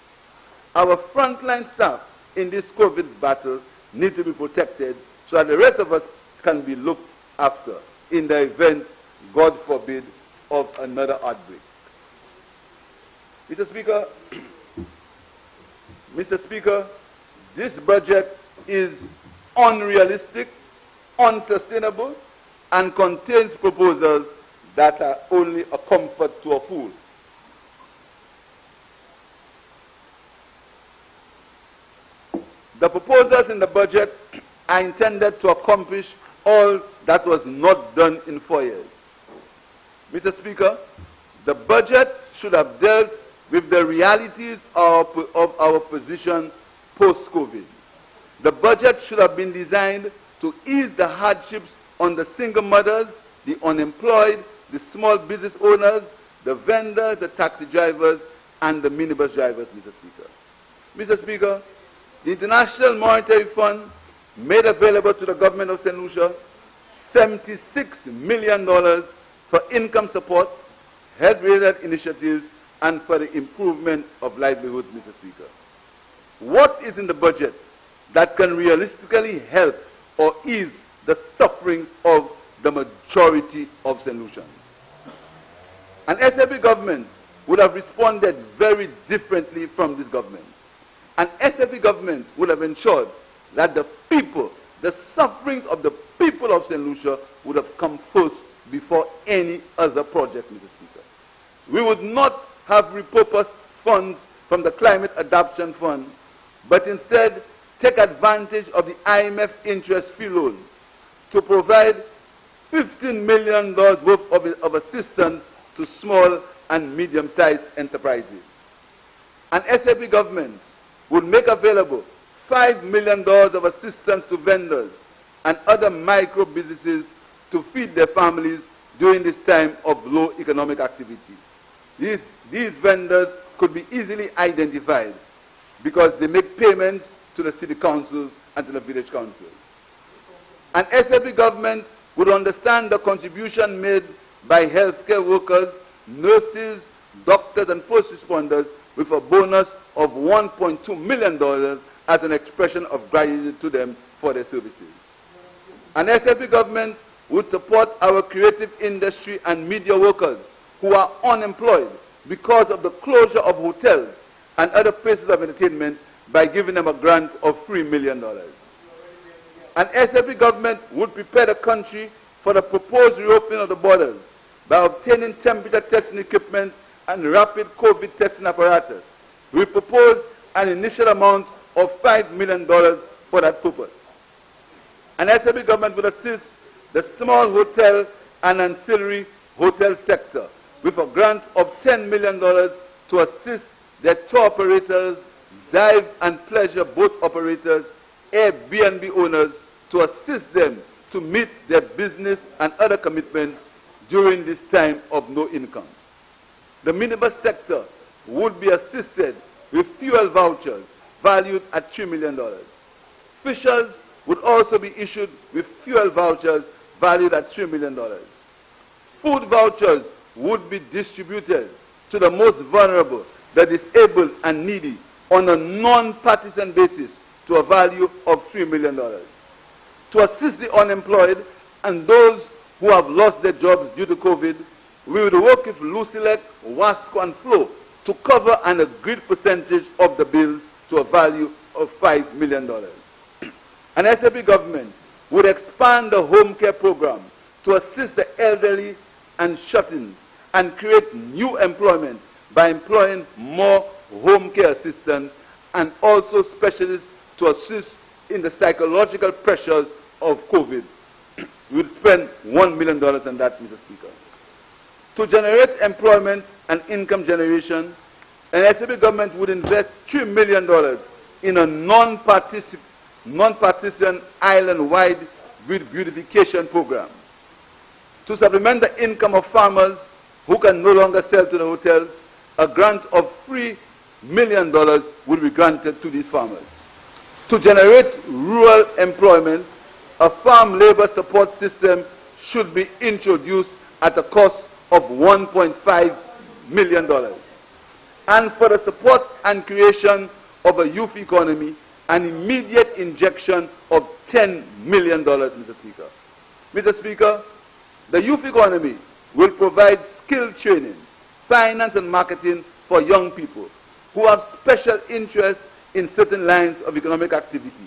Our frontline staff in this COVID battle need to be protected so that the rest of us can be looked after in the event, God forbid, of another outbreak. Mr. Speaker, this budget is unrealistic, unsustainable, and contains proposals that are only a comfort to a fool. The proposals in the budget are intended to accomplish all that was not done in 4 years. Mr. Speaker, the budget should have dealt with the realities of our position post-COVID. The budget should have been designed to ease the hardships on the single mothers, the unemployed, the small business owners, the vendors, the taxi drivers, and the minibus drivers, Mr. Speaker. Mr. Speaker, the International Monetary Fund made available to the government of St. Lucia $76 million for income support, health-related initiatives, and for the improvement of livelihoods, Mr. Speaker. What is in the budget that can realistically help or ease the sufferings of the majority of St. Lucians? An SAP government would have responded very differently from this government. An SAP government would have ensured that the people, the sufferings of the people of St. Lucia would have come first before any other project, Mr. Speaker. We would not have repurposed funds from the Climate Adaptation Fund, but instead take advantage of the IMF interest-free loan to provide $15 million worth of assistance to small and medium-sized enterprises. An SAP government would make available $5 million of assistance to vendors and other micro businesses to feed their families during this time of low economic activity. These vendors could be easily identified because they make payments to the city councils and to the village councils. An SAP government would understand the contribution made by healthcare workers, nurses, doctors, and first responders with a bonus of $1.2 million as an expression of gratitude to them for their services. An SAP government would support our creative industry and media workers who are unemployed because of the closure of hotels and other places of entertainment by giving them a grant of $3 million. An SAP government would prepare the country for the proposed reopening of the borders by obtaining temperature testing equipment and rapid COVID testing apparatus. We propose an initial amount of $5 million for that purpose. An SAP government would assist the small hotel and ancillary hotel sector with a grant of $10 million to assist their tour operators, dive and pleasure boat operators, Airbnb owners, to assist them to meet their business and other commitments during this time of no income. The minibus sector would be assisted with fuel vouchers valued at $3 million. Fishers would also be issued with fuel vouchers valued at $3 million. Food vouchers would be distributed to the most vulnerable, the disabled and needy on a non-partisan basis to a value of $3 million. To assist the unemployed and those who have lost their jobs due to COVID, we would work with Lucilec, Wasco, and Flow to cover an agreed percentage of the bills to a value of $5 million. An SAP government would expand the home care program to assist the elderly and shut-ins and create new employment by employing more home care assistants and also specialists to assist in the psychological pressures of COVID. We would spend $1 million on that, Mr. Speaker. To generate employment and income generation, an SAP government would invest $3 million in a non-partisan island-wide beautification program. To supplement the income of farmers who can no longer sell to the hotels, a grant of $3 million would be granted to these farmers. To generate rural employment, a farm labor support system should be introduced at a cost of $1.5 million. And for the support and creation of a youth economy, an immediate injection of $10 million, Mr. Speaker. Mr. Speaker, the youth economy will provide skill training, finance and marketing for young people who have special interests in certain lines of economic activity,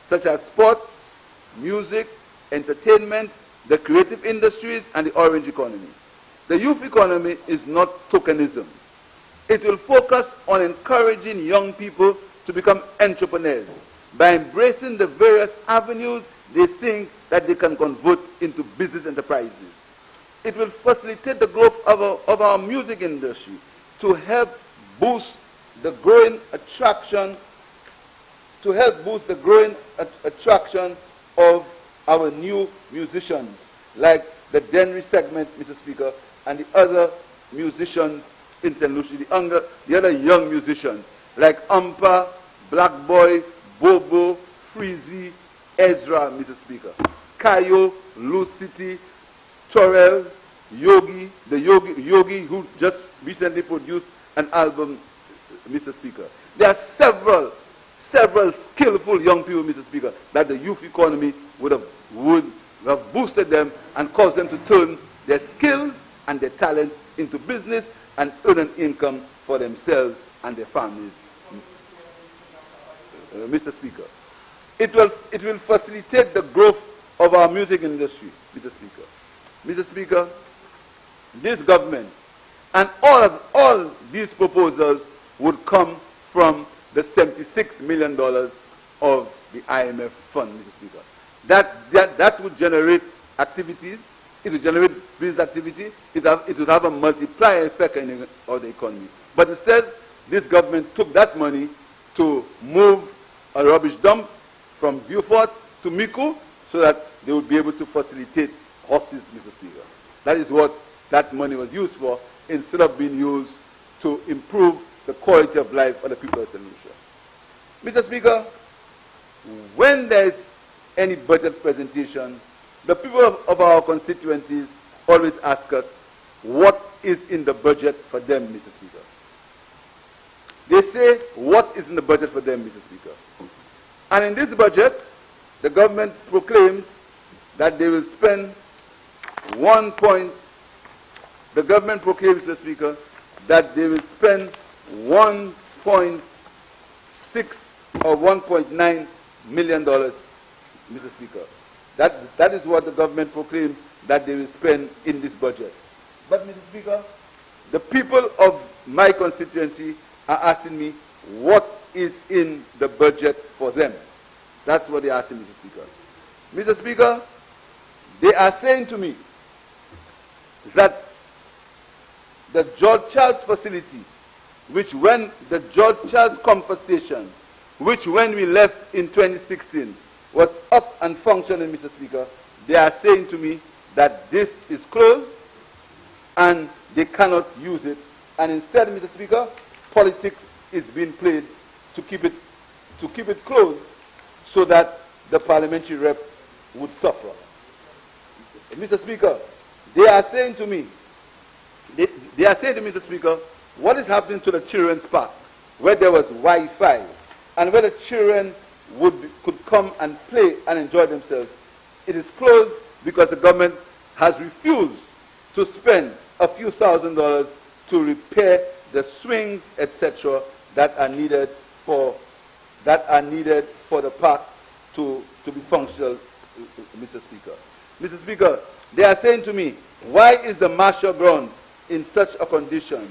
such as sports, music, entertainment, the creative industries, and the orange economy. The youth economy is not tokenism. It will focus on encouraging young people to become entrepreneurs by embracing the various avenues they think that they can convert into business enterprises. It will facilitate the growth of our music industry to help boost the growing attraction of our new musicians, like the Denry segment, Mr. Speaker, and the other musicians in St. Lucia, the other young musicians, like Ampa, Black Boy, Bobo, Freezy, Ezra, Mr. Speaker, Kayo, Lucity, Torel, Yogi who just recently produced an album, Mr. Speaker. There are several skillful young people, Mr. Speaker, that the youth economy would have boosted them and caused them to turn their skills and their talents into business and earn an income for themselves and their families. Mr. Speaker, it will facilitate the growth of our music industry, Mr. Speaker. Mr. Speaker, this government and all these proposals would come from the $76 million of the IMF fund, Mr. Speaker. That would generate activities, it would generate business activity, it would have a multiplier effect on the economy. But instead, this government took that money to move a rubbish dump from Beaufort to Mico so that they would be able to facilitate horses, Mr. Speaker. That is what that money was used for, instead of being used to improve the quality of life of the people of St. Lucia. Mr. Speaker, when there is any budget presentation, the people of our constituencies always ask us, what is in the budget for them, Mr. Speaker? They say, what is in the budget for them, Mr. Speaker? And in this budget, the government proclaims that they will spend the government proclaims, Mr. Speaker, that they will spend 1.6 or $1.9 million, Mr. Speaker. That is what the government proclaims that they will spend in this budget. But, Mr. Speaker, the people of my constituency are asking me, what is in the budget for them? That's what they're asking, Mr. Speaker. Mr. Speaker, they are saying to me that the George Charles facility, which when the George Charles Comfort Station, which when we left in 2016 was up and functioning, Mr. Speaker, they are saying to me that this is closed and they cannot use it. And instead, Mr. Speaker, politics is being played to keep it closed so that the parliamentary rep would suffer. Mr. Speaker, they are saying to me, Mr. Speaker, what is happening to the children's park, where there was Wi-Fi, and where the children could come and play and enjoy themselves? It is closed because the government has refused to spend a few $1,000s to repair the swings, etc., that are needed for the park to be functional, Mr. Speaker. Mr. Speaker, they are saying to me, why is the Marshall grounds in such a condition?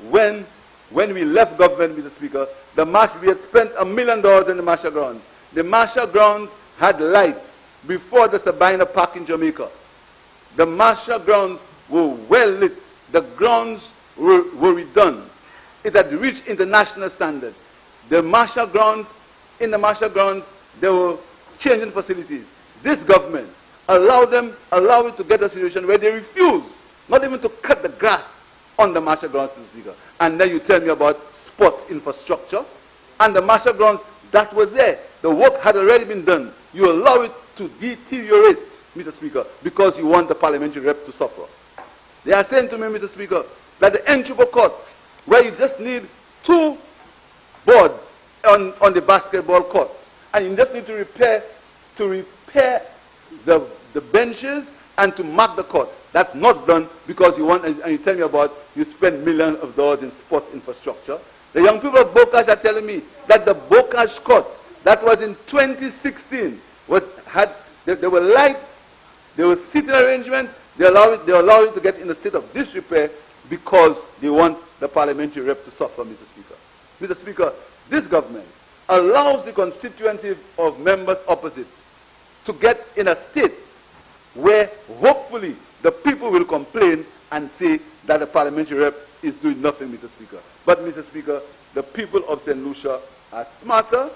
When we left government, Mr. Speaker, we had spent $1 million in the Marshall grounds. The Marshall grounds had lights before the Sabina Park in Jamaica. The Marshall grounds were well lit. The grounds were redone. It had reached international standards. In the Marshall grounds, they were changing facilities. This government allowed it to get a situation where they refuse not even to cut the grass on the Marshall grounds, Mr. Speaker. And then you tell me about sports infrastructure. And the Marshall grounds, that was there. The work had already been done. You allow it to deteriorate, Mr. Speaker, because you want the parliamentary rep to suffer. They are saying to me, Mr. Speaker, that the entry court, where you just need 2 boards on the basketball court, and you just need to repair the benches and to mark the court. That's not done because you want, and you tell me about you spend millions of dollars in sports infrastructure. The young people of Bocage are telling me that the Bocage court, that was in 2016, there were lights, there were seating arrangements, they allow it to get in a state of disrepair because they want the parliamentary rep to suffer, Mr. Speaker. Mr. Speaker, this government allows the constituency of members opposite to get in a state where hopefully the people will complain and say that the parliamentary rep is doing nothing, Mr. Speaker. But, Mr. Speaker, the people of St. Lucia are smarter.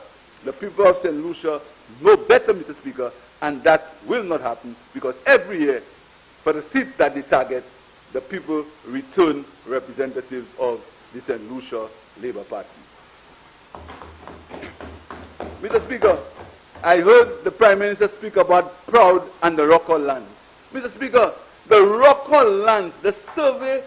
The people of St. Lucia know better, Mr. Speaker, and that will not happen because every year, for the seats that they target, the people return representatives of the St. Lucia Labour Party. Mr. Speaker, I heard the Prime Minister speak about Proud and the Rockall lands. Mr. Speaker, The Rockall lands, the survey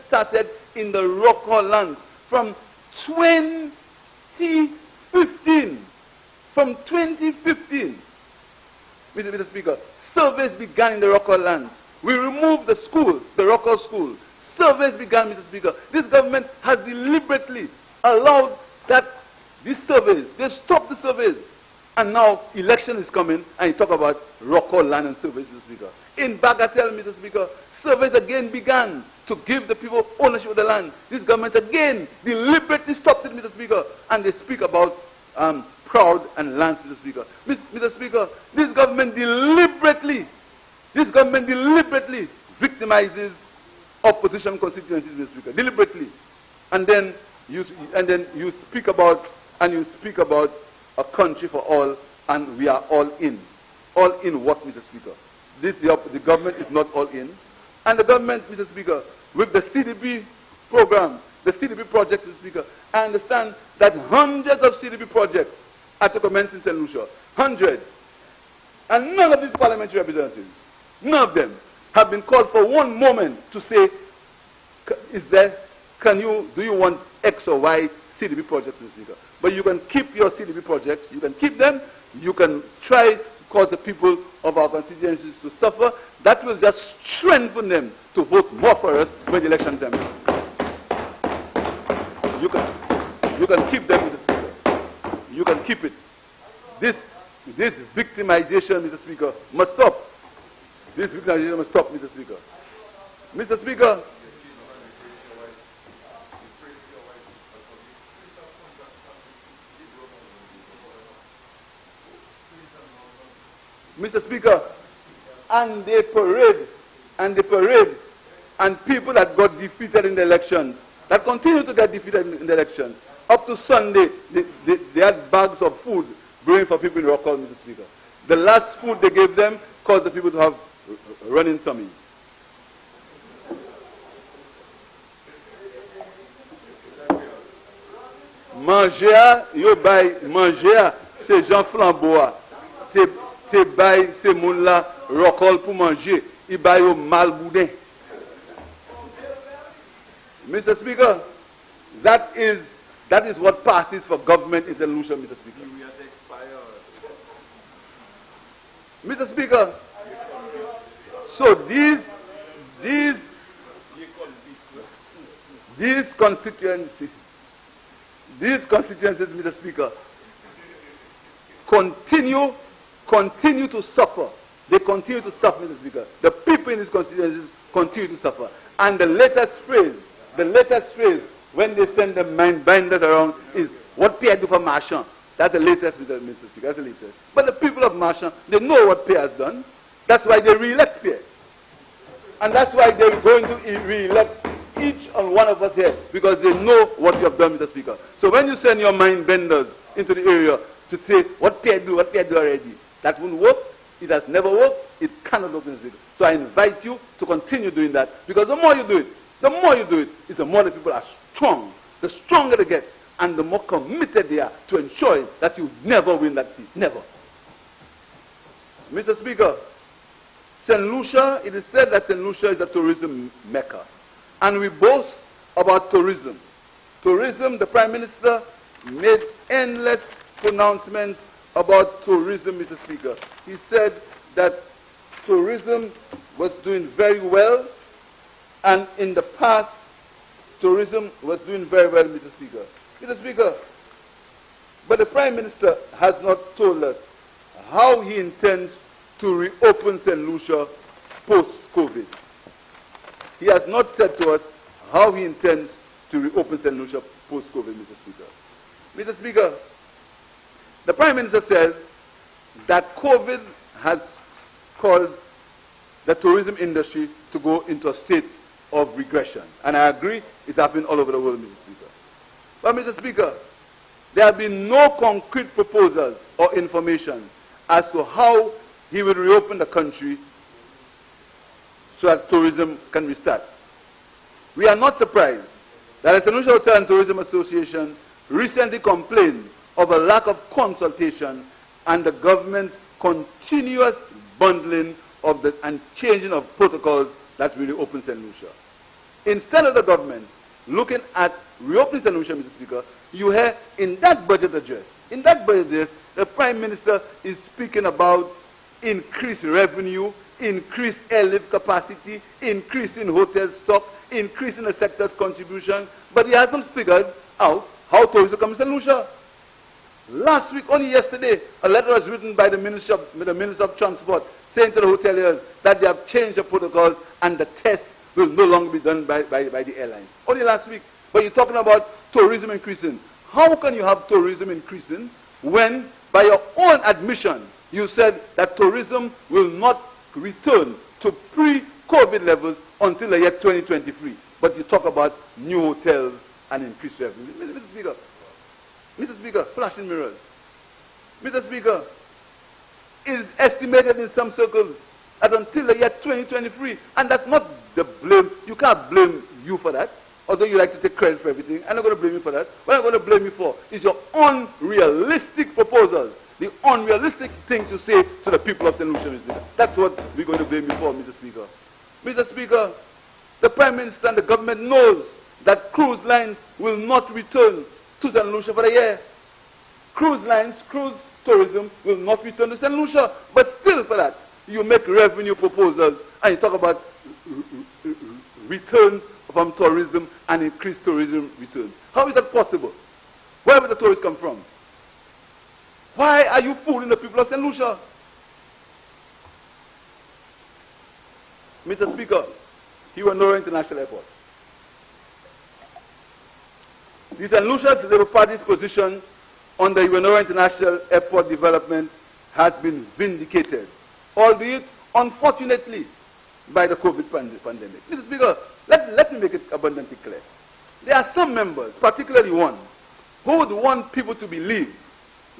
started in the Rockall lands from 2015. From 2015, Mr. Speaker, surveys began in the Rockall lands. We removed the school, the Rockall school. Surveys began, Mr. Speaker. This government has deliberately allowed that these surveys, they've stopped the surveys. And now election is coming, and you talk about Rockall land and surveys, Mr. Speaker. In Bagatelle, Mr. Speaker, surveys again began to give the people ownership of the land. This government again deliberately stopped it, Mr. Speaker, and they speak about proud and lands, Mr. Speaker. Mr. Speaker, this government deliberately victimizes opposition constituencies, Mr. Speaker, deliberately. And then you speak about a country for all, and we are all in. All in what, Mr. Speaker? The government is not all in. And the government, Mr. Speaker, with the CDB program, the CDB projects, Mr. Speaker, I understand that hundreds of CDB projects are to commence in St. Lucia. Hundreds. And none of these parliamentary representatives, none of them, have been called for one moment to say, do you want X or Y CDB projects, Mr. Speaker? But you can keep your CDB projects, you can keep them, you can try to cause the people of our constituencies to suffer. That will just strengthen them to vote more for us when the election time comes. You can keep them, Mr. Speaker. You can keep it. This victimization, Mr. Speaker, must stop. This victimization must stop, Mr. Speaker. Mr. Speaker, Mr. Speaker, and they parade, and people that got defeated in the elections, that continue to get defeated in the elections. Up to Sunday, they had bags of food bringing for people in Rockall, Mr. Speaker. The last food they gave them caused the people to have running tummies. Manger, c'est Jean Flambeau. C'est bail, c'est moun là, Rockall pour manger. Il bail au mal boudin. Mr. Speaker, that is what passes for government in St. Lucia, Mr. Speaker. Mr. Speaker, so these constituencies, Mr. Speaker, continue to suffer. They continue to suffer, Mr. Speaker. The people in these constituencies continue to suffer. And the latest phrase, when they send the binders around is, what Pierre do for Marchand? That's the latest, Mr. Speaker. That's the latest. But the people of Marchand, they know what Pierre has done. That's why they re-elect Pierre. And that's why they're going to re-elect each and one of us here, because they know what you have done, Mr. Speaker. So when you send your mind benders into the area to say, what Pierre do already, that won't work. It has never worked. It cannot work, Mr. Speaker. So I invite you to continue doing that, because the more you do it, is the more the people are strong. The stronger they get, and the more committed they are to ensuring that you never win that seat. Never. Mr. Speaker, St. Lucia, it is said that St. Lucia is a tourism mecca. And we boast about tourism. Tourism, the Prime Minister made endless pronouncements about tourism, Mr. Speaker. He said that tourism was doing very well, and in the past, tourism was doing very well, Mr. Speaker. Mr. Speaker, but the Prime Minister has not told us how he intends to reopen St. Lucia post-COVID. He has not said to us how he intends to reopen St. Lucia post-COVID, Mr. Speaker. Mr. Speaker, the Prime Minister says that COVID has caused the tourism industry to go into a state of regression. And I agree, it's happening all over the world, Mr. Speaker. But, Mr. Speaker, there have been no concrete proposals or information as to how he will reopen the country so that tourism can restart. We are not surprised that the St. Lucia Hotel and Tourism Association recently complained of a lack of consultation and the government's continuous bundling of the and changing of protocols that really open St. Lucia. Instead of the government looking at reopening St. Lucia, Mr. Speaker, you hear in that budget address, the Prime Minister is speaking about increased revenue, increased airlift capacity, increasing hotel stock, increasing the sector's contribution, but he hasn't figured out how tourism comes to St. Lucia. Last week, only yesterday, a letter was written by the Minister of Transport saying to the hoteliers that they have changed the protocols and the tests will no longer be done by the airlines. Only last week. But you're talking about tourism increasing. How can you have tourism increasing when, by your own admission, you said that tourism will not return to pre-COVID levels until the year 2023? But you talk about new hotels and increased revenue. Mr. Speaker, flashing mirrors. Mr. Speaker, it is estimated in some circles that until the year 2023, and that's not the blame, you can't blame you for that, although you like to take credit for everything. I'm not going to blame you for that. What I'm going to blame you for is your unrealistic proposals, the unrealistic things you say to the people of St. Lucia, Mr. Speaker. That's what we're going to blame you for, Mr. Speaker. Mr. Speaker, the Prime Minister and the government knows that cruise lines will not return to St. Lucia for a year. Cruise tourism will not return to St. Lucia, but still for that, you make revenue proposals and you talk about returns from tourism and increased tourism returns. How is that possible? Where will the tourists come from? Why are you fooling the people of St. Lucia? Mr. Speaker, Hiwanora International Airport. The St. Lucia's Labour Party's position on the Hiwanora International Airport development has been vindicated, albeit unfortunately by the COVID pandemic. Mr. Speaker, let me make it abundantly clear. There are some members, particularly one, who would want people to believe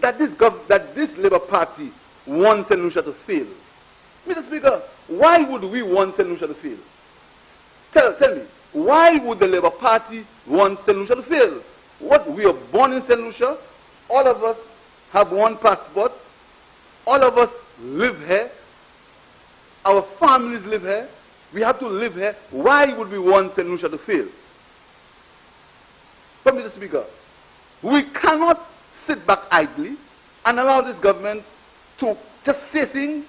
that this Labour Party wants St. Lucia to fail. Mr. Speaker, why would we want St. Lucia to fail? Tell me, why would the Labour Party want St. Lucia to fail? What, we are born in St. Lucia, all of us have one passport, all of us live here, our families live here, we have to live here. Why would we want St. Lucia to fail? But Mr. Speaker, we cannot sit back idly and allow this government to just say things,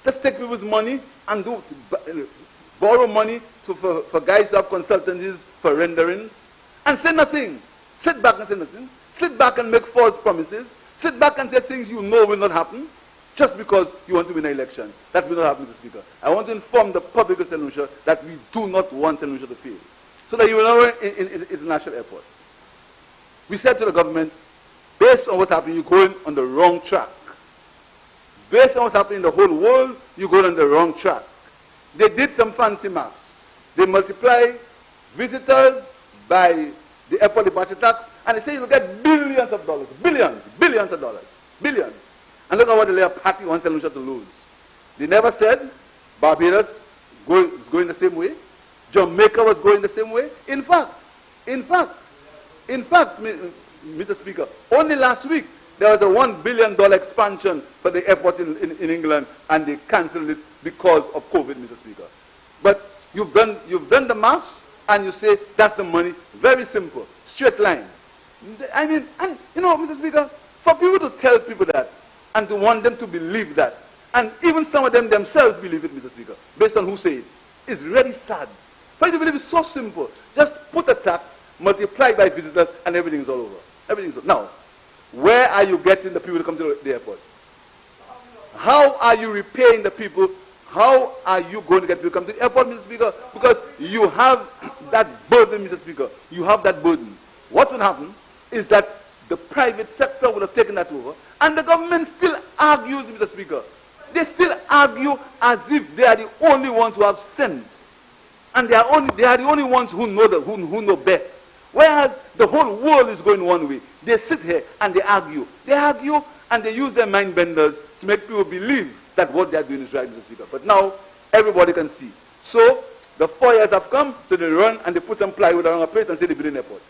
just take people's money and borrow money for guys who have consultancies for renderings and say nothing. Sit back and say nothing. Sit back and make false promises. Sit back and say things you know will not happen just because you want to win an election. That will not happen, Mr. Speaker. I want to inform the public of St. Lucia that we do not want St. Lucia to fail. So that you will know in international airports. We said to the government, based on what's happening, you're going on the wrong track. Based on what's happening in the whole world, you're going on the wrong track. They did some fancy maths. They multiply visitors by the airport departure tax, and they say you'll get billions of dollars. Billions of dollars. Billions. And look at what the Labour Party wants St. Lucia to lose. They never said Barbados is going the same way. Jamaica was going the same way. In fact, Mr. Speaker, only last week there was a $1 billion expansion for the airport in England, and they cancelled it because of COVID, Mr. Speaker. But you've done the maths, and you say that's the money. Very simple, straight line. I mean, and you know, Mr. Speaker, for people to tell people that and to want them to believe that, and even some of them themselves believe it, Mr. Speaker, based on who say it, is really sad. For you to believe it's so simple. Just put a tax, multiply by visitors, and everything is all over. Everything is over. Now, where are you getting the people to come to the airport? How are you repaying the people? How are you going to get people to come to the airport, Mr. Speaker? Because you have that burden, Mr. Speaker. You have that burden. What will happen is that the private sector will have taken that over, and the government still argues, Mr. Speaker. They still argue as if they are the only ones who have sense. And they are the only ones who know best. Whereas the whole world is going one way. They sit here and they argue. They argue and they use their mind benders to make people believe that what they are doing is right, Mr. Speaker. But now everybody can see. So the 4 years have come, so they run and they put some plywood around a place and say they build an airport.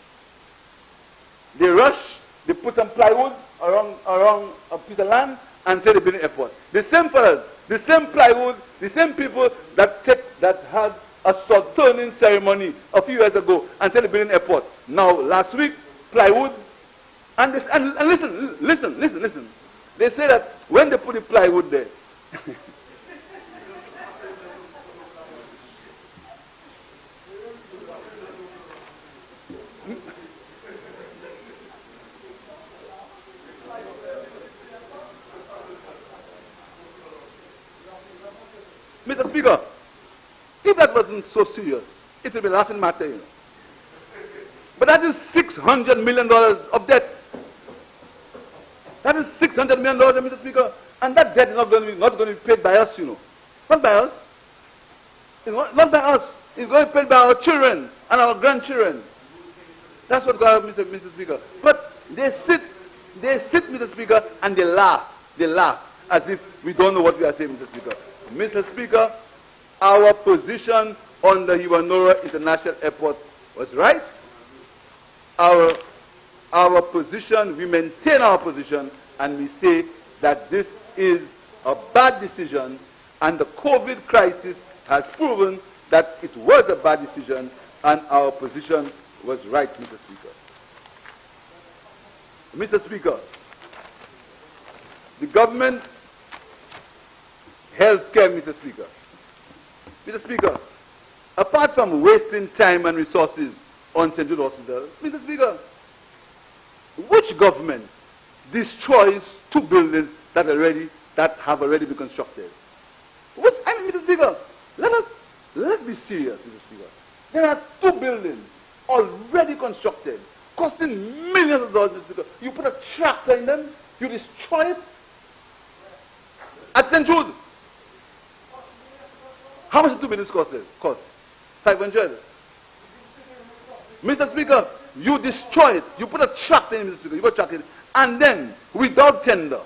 They rush, they put some plywood around a piece of land and say they build an airport. The same fellas The same plywood, the same people that had a sword turning ceremony a few years ago and said the building airport. Now, last week, plywood, and listen. They say that when they put the plywood there, Mr. Speaker, if that wasn't so serious, it would be a laughing matter, you know. But that is $600 million of debt. That is $600 million, Mr. Speaker. And that debt is not going to be paid by us, you know. Not by us. It's not by us. It's going to be paid by our children and our grandchildren. That's what God, Mr. Speaker. But they sit, Mr. Speaker, and they laugh. They laugh as if we don't know what we are saying, Mr. Speaker. Mr. Speaker, our position on the Iwanora International Airport was right. Our position, we maintain our position, and we say that this is a bad decision, and the COVID crisis has proven that it was a bad decision, and our position was right, Mr. Speaker. Mr. Speaker, the government health care, Mr. Speaker. Mr. Speaker, apart from wasting time and resources on St. Jude Hospital, Mr. Speaker, which government destroys two buildings that have already been constructed? Mr. Speaker, let's be serious, Mr. Speaker. There are two buildings already constructed, costing millions of dollars, Mr. Speaker. You put a tractor in them, you destroy it. At St. Jude, how much did two buildings cost? 500. Mr. Speaker, you destroy it. You put a tractor in, Mr. Speaker. You put a tractor in, and then without tender,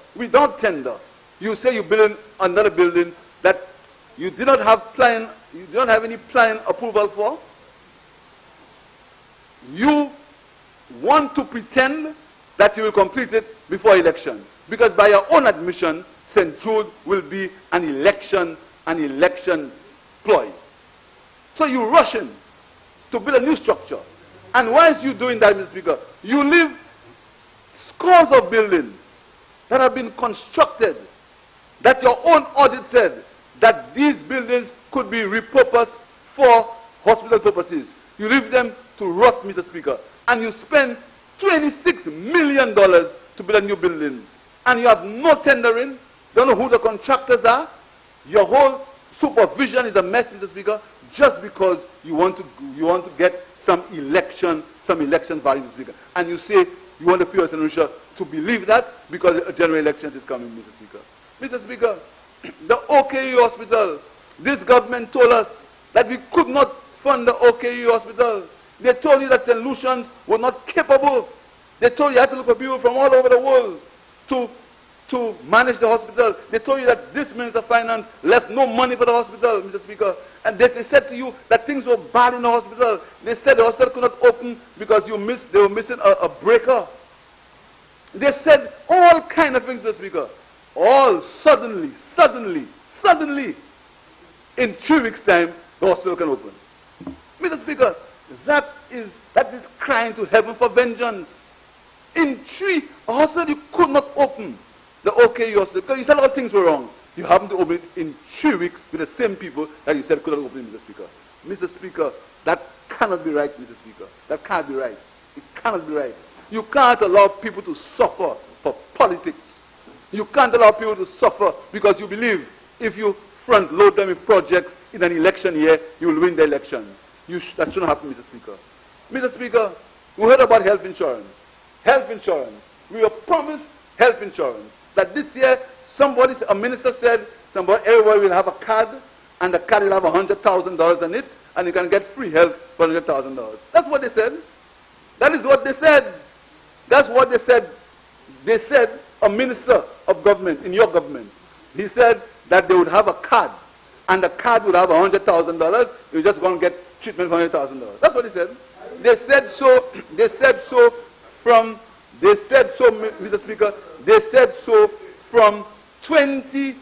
you say you build another building that you did not have any plan approval for. You want to pretend that you will complete it before election, because by your own admission, St. Jude will be an election ploy. So you rush in to build a new structure. And whilst you're doing that, Mr. Speaker, you leave scores of buildings that have been constructed that your own audit said that these buildings could be repurposed for hospital purposes. You leave them to rot, Mr. Speaker. And you spend $26 million to build a new building. And you have no tendering, don't know who the contractors are. Your whole supervision is a mess, Mr. Speaker, just because you want to get some election value, Mr. Speaker. And you say you want the people of St. Lucia to believe that because a general election is coming, Mr. Speaker. Mr. Speaker, the OKU hospital, this government told us that we could not fund the OKU hospital. They told you that St. Lucians were not capable. They told you had to look for people from all over the world to manage the hospital. They told you that this Minister of Finance left no money for the hospital, Mr. Speaker. And they said to you that things were bad in the hospital. They said the hospital could not open because they were missing a breaker. They said all kind of things, Mr. Speaker. All suddenly, in 3 weeks' time, the hospital can open. Mr. Speaker, that is crying to heaven for vengeance. A hospital you could not open the OKU hospital because you said all things were wrong. You happen to open it in 3 weeks with the same people that you said could not open it, Mr. Speaker. Mr. Speaker, that cannot be right, Mr. Speaker. That can't be right. It cannot be right. You can't allow people to suffer for politics. You can't allow people to suffer because you believe if you front load them with projects in an election year, you will win the election. That shouldn't happen, Mr. Speaker. Mr. Speaker, we heard about health insurance. Health insurance. We were promised health insurance. That this year, a minister said, everybody will have a card, and the card will have $100,000 on it, and you can get free health for $100,000. That's what they said. That is what they said. That's what they said. They said, a minister of government, in your government, he said that they would have a card, and the card would have $100,000. You're just going to get treatment for $100,000. That's what he said. They said so, Mr. Speaker, they said so from 2018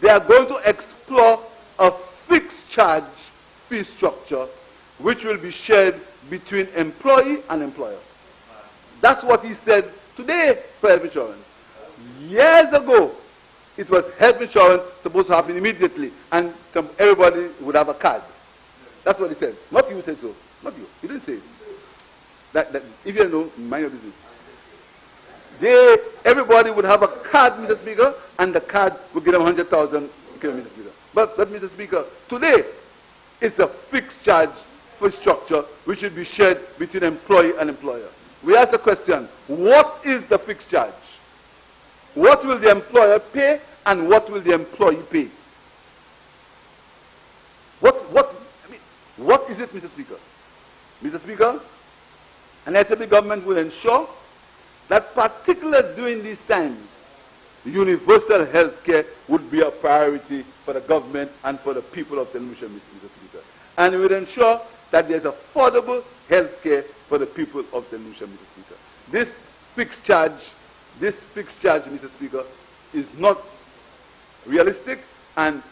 they are going to explore a fixed charge fee structure which will be shared between employee and employer. That's what he said today for health insurance. Years ago, it was health insurance supposed to happen immediately, and everybody would have a card. That's what he said. Not you said so. Not you. You didn't say it. That if you don't know, mind your business. Everybody would have a card, Mr. Speaker, and the card would give them 100,000, Mr. Speaker. But Mr. Speaker, today, it's a fixed charge for structure which should be shared between employee and employer. We ask the question, what is the fixed charge? What will the employer pay and what will the employee pay? What is it, Mr. Speaker? Mr. Speaker, an SAP government will ensure that particularly during these times, universal health care would be a priority for the government and for the people of St. Lucia, Mr. Speaker. And we will ensure that there's affordable health care for the people of St. Lucia, Mr. Speaker. This fixed charge, Mr. Speaker, is not realistic, and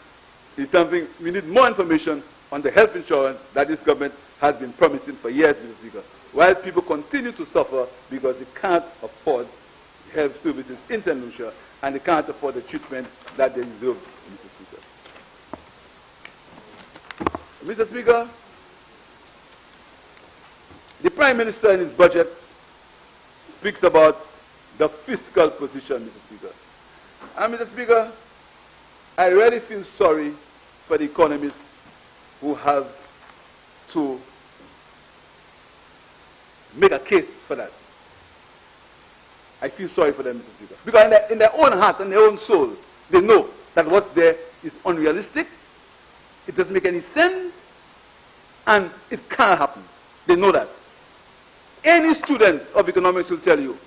is something we need more information on the health insurance that this government has been promising for years, Mr. Speaker, while people continue to suffer because they can't afford health services in St. Lucia and they can't afford the treatment that they deserve, Mr. Speaker. Mr. Speaker, the Prime Minister in his budget speaks about the fiscal position, Mr. Speaker. And Mr. Speaker, I really feel sorry for the economists who have to make a case for that. I feel sorry for them, Mr. Speaker. Because in their own heart and their own soul, they know that what's there is unrealistic, it doesn't make any sense, and it can't happen. They know that. Any student of economics will tell you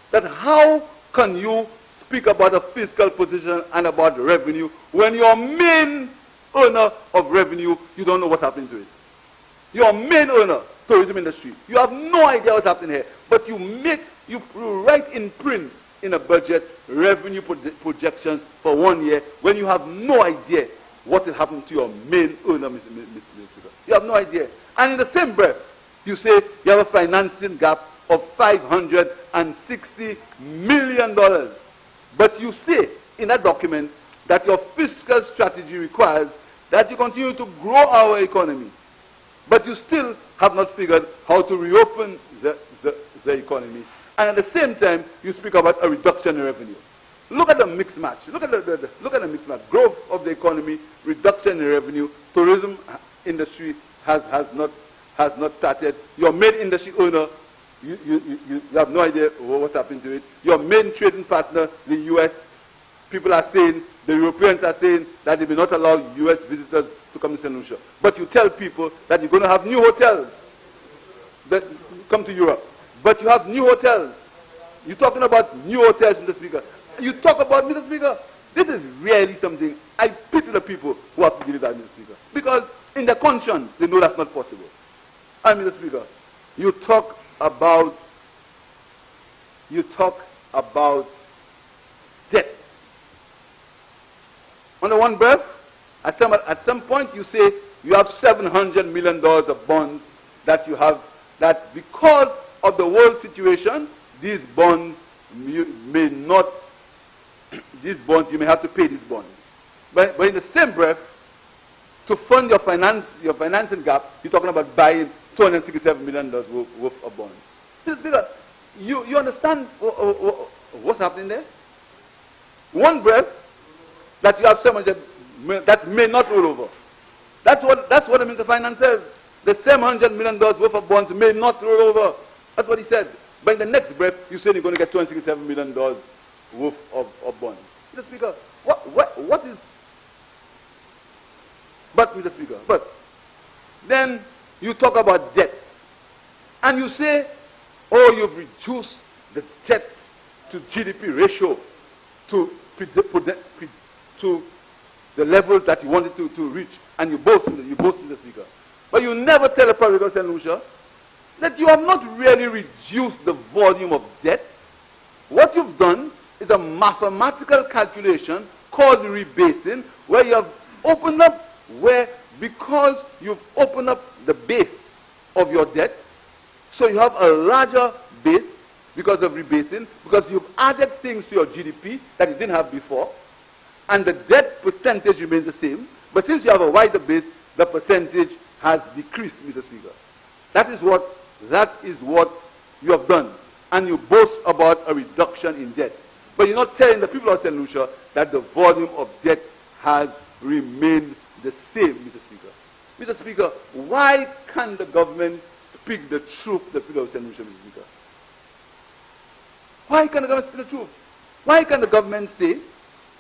that how can you speak about a fiscal position and about revenue when your main earner of revenue, you don't know what's happening to it. Your main earner, tourism industry, you have no idea what's happening here, but you write in print in a budget revenue projections for 1 year when you have no idea what will happen to your main earner, Mr. Speaker. You have no idea. And in the same breath, you say you have a financing gap of $560 million. But you say in that document that your fiscal strategy requires that you continue to grow our economy. But you still have not figured how to reopen the economy. And at the same time, you speak about a reduction in revenue. Look at the mixed match. Look at the mixed match. Growth of the economy, reduction in revenue, tourism industry has not started. Your main industry owner, you have no idea what's happening to it. Your main trading partner, the U.S., people are saying, the Europeans are saying that they will not allow U.S. visitors to come to St. Lucia. But you tell people that you're going to have new hotels that come to Europe. But you have new hotels. You're talking about new hotels, Mr. Speaker. You talk about, Mr. Speaker, this is really something. I pity the people who have to deal with that, Mr. Speaker. Because in their conscience, they know that's not possible. And Mr. Speaker, you talk about debt. On the one breath, at some point you say you have $700 million of bonds that you have, that because of the world situation, these bonds you may have to pay these bonds. But in the same breath, to fund your financing gap, you're talking about buying $267 million worth of bonds. Mr. Speaker, you understand what's happening there? One breath, that you have so much that may not roll over. That's what the Minister of Finance says. The $700 million worth of bonds may not roll over. That's what he said. But in the next breath, you say you're going to get $267 million worth of bonds. Mr. Speaker, what is... But, Mr. Speaker, then you talk about debt. And you say, oh, you've reduced the debt to GDP ratio to the levels that you wanted to reach. And you boast, Mr. Speaker. But you never tell the public of St. Lucia that you have not really reduced the volume of debt. What you've done is a mathematical calculation called rebasing, where you have opened up, where because you've opened up the base of your debt, so you have a larger base because of rebasing, because you've added things to your GDP that you didn't have before, and the debt percentage remains the same, but since you have a wider base, the percentage has decreased, Mr. Speaker. That is what you have done. And you boast about a reduction in debt. But you're not telling the people of St. Lucia that the volume of debt has remained the same, Mr. Speaker. Mr. Speaker, why can't the government speak the truth to the people of St. Lucia, Mr. Speaker? Why can't the government speak the truth? Why can't the government say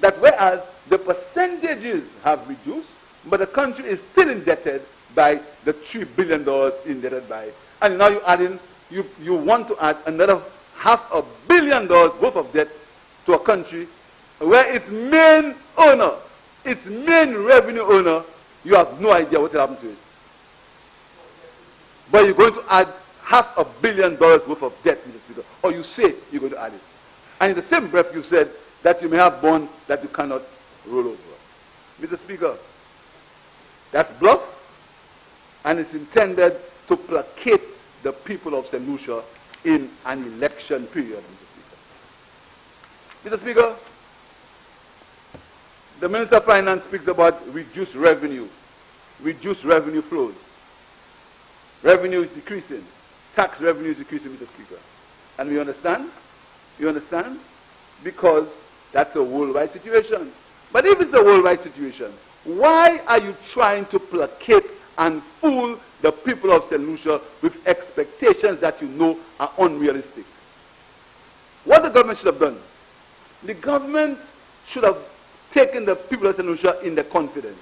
that whereas the percentages have reduced, but the country is still indebted by the $3 billion indebted by, and now you want to add another $500 million worth of debt to a country where its main owner, its main revenue owner, you have no idea what will happen to it. But you're going to add $500 million worth of debt, Mr. Speaker, or you say you're going to add it. And in the same breath you said that you may have bonds that you cannot roll over. Mr. Speaker, that's bluff, and it's intended to placate the people of St. Lucia in an election period, Mr. Speaker. Mr. Speaker, the Minister of Finance speaks about reduced revenue flows. Revenue is decreasing. Tax revenue is decreasing, Mr. Speaker. And we understand? You understand? Because that's a worldwide situation. But if it's a worldwide situation, why are you trying to placate and fool the people of St. Lucia with expectations that you know are unrealistic? What the government should have done, the government should have taken the people of St. Lucia in their confidence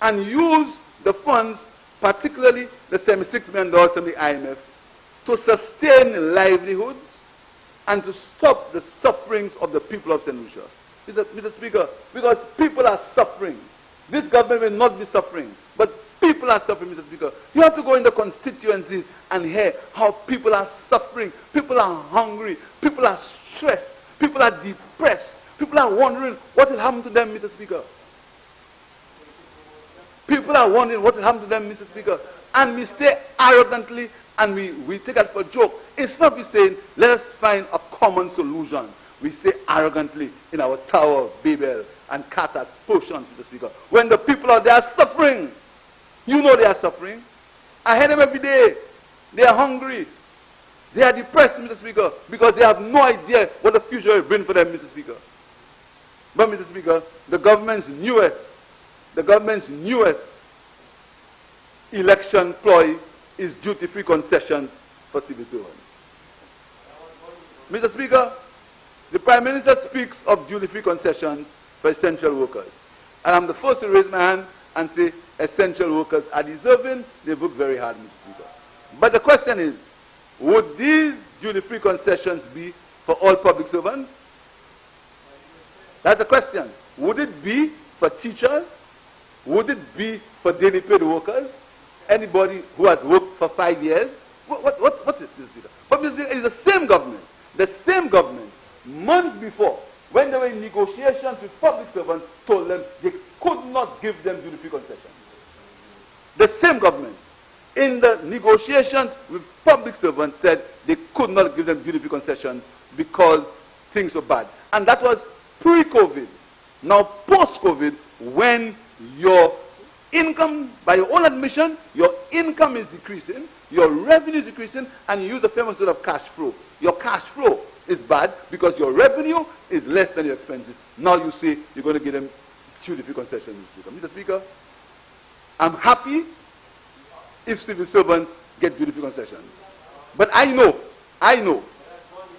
and used the funds, particularly the $76 million from the IMF, to sustain livelihoods and to stop the sufferings of the people of St. Lucia. Mr. Speaker, because people are suffering. This government will not be suffering, but people are suffering, Mr. Speaker. You have to go in the constituencies and hear how people are suffering. People are hungry. People are stressed. People are depressed. People are wondering what will happen to them, Mr. Speaker. People are wondering what will happen to them, Mr. Speaker. And we stay arrogantly and we take it for a joke. Instead of we saying, let us find a common solution, we stay arrogantly in our Tower of Babel and cast aspersions, Mr. Speaker. When the people out there are suffering, you know they are suffering. I hear them every day. They are hungry. They are depressed, Mr. Speaker, because they have no idea what the future will bring for them, Mr. Speaker. But, Mr. Speaker, the government's newest election ploy is duty-free concessions for civil servants. Mr. Speaker, the Prime Minister speaks of duty-free concessions for essential workers. And I'm the first to raise my hand and say essential workers are deserving. They work very hard, Mr. Speaker. But the question is, would these duty-free concessions be for all public servants? That's the question. Would it be for teachers? Would it be for daily paid workers? Anybody who has worked for 5 years? What's it, Mr. Speaker? But Mr. Speaker, it's the same government, months before, when they were in negotiations with public servants, told them they could not give them duty-free concessions. The same government, in the negotiations with public servants, said they could not give them duty-free concessions because things were bad. And that was pre-COVID. Now, post-COVID, when your income, by your own admission, your income is decreasing, your revenue is decreasing, and you use the famous word of cash flow. Your cash flow is bad because your revenue is less than your expenses. Now you say you're going to give them duty-free concessions, Mr. Speaker. Mr. Speaker, I'm happy if civil servants get duty-free concessions. But I know,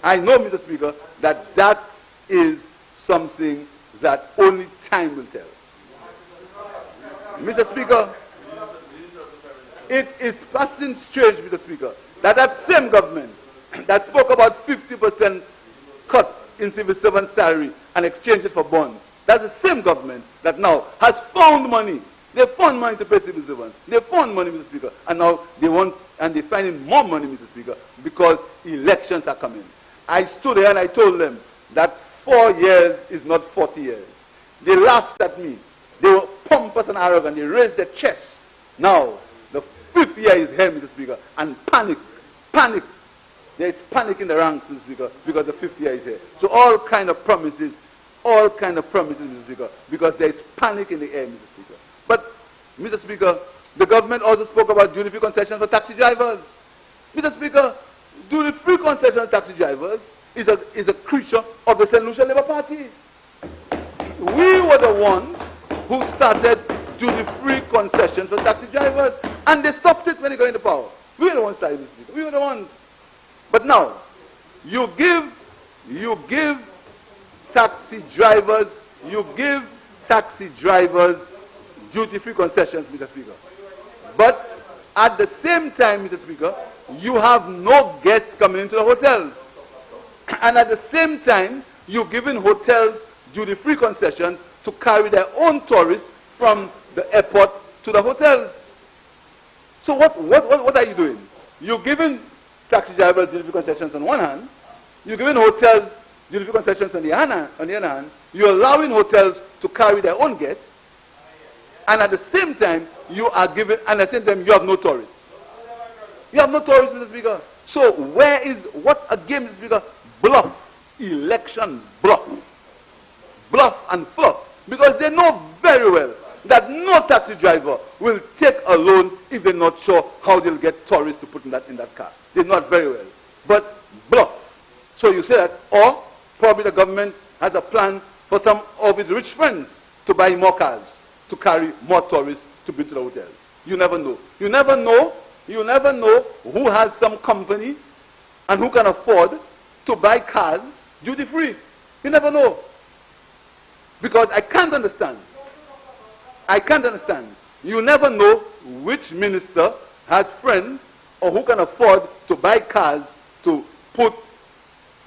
Mr. Speaker, that is something that only time will tell. Mr. Speaker, it is passing strange, Mr. Speaker, that same government that spoke about 50% cut in civil servant salary and exchange it for bonds, that's the same government that now has found money. They found money to pay civil servants. They found money, Mr. Speaker, and now they're finding more money, Mr. Speaker, because elections are coming. I stood here and I told them that 4 years is not 40 years. They laughed at me. They were pompous and arrogant. They raised their chests. Now, the 5th year is here, Mr. Speaker, and panic. There is panic in the ranks, Mr. Speaker, because the 5th year is here. So all kind of promises, Mr. Speaker, because there is panic in the air, Mr. Speaker. But, Mr. Speaker, the government also spoke about duty-free concessions for taxi drivers. Mr. Speaker, duty-free concession for taxi drivers is a creature of the St. Lucia Labour Party. We were the ones who started duty-free concessions for taxi drivers, and they stopped it when they got into power. We were the ones started, Mr. Speaker. We were the ones. But now, you give taxi drivers duty-free concessions, Mr. Speaker. But at the same time, Mr. Speaker, you have no guests coming into the hotels. And at the same time, you're giving hotels duty-free concessions to carry their own tourists from the airport to the hotels. So what are you doing? You're giving taxi drivers duty-free concessions on one hand, you're giving hotels duty-free concessions on the other hand, you're allowing hotels to carry their own guests, and at the same time, you have no tourists. You have no tourists, Mr. Speaker. So what again, Mr. Speaker? Bluff. Election bluff. Bluff and fluff. Because they know very well that no taxi driver will take a loan if they're not sure how they'll get tourists to put in that car. They know it very well. But bluff. So you say that, or probably the government has a plan for some of its rich friends to buy more cars, to carry more tourists to bring to the hotels. You never know. You never know who has some company and who can afford to buy cars duty free. You never know. Because I can't understand. You never know which minister has friends or who can afford to buy cars to put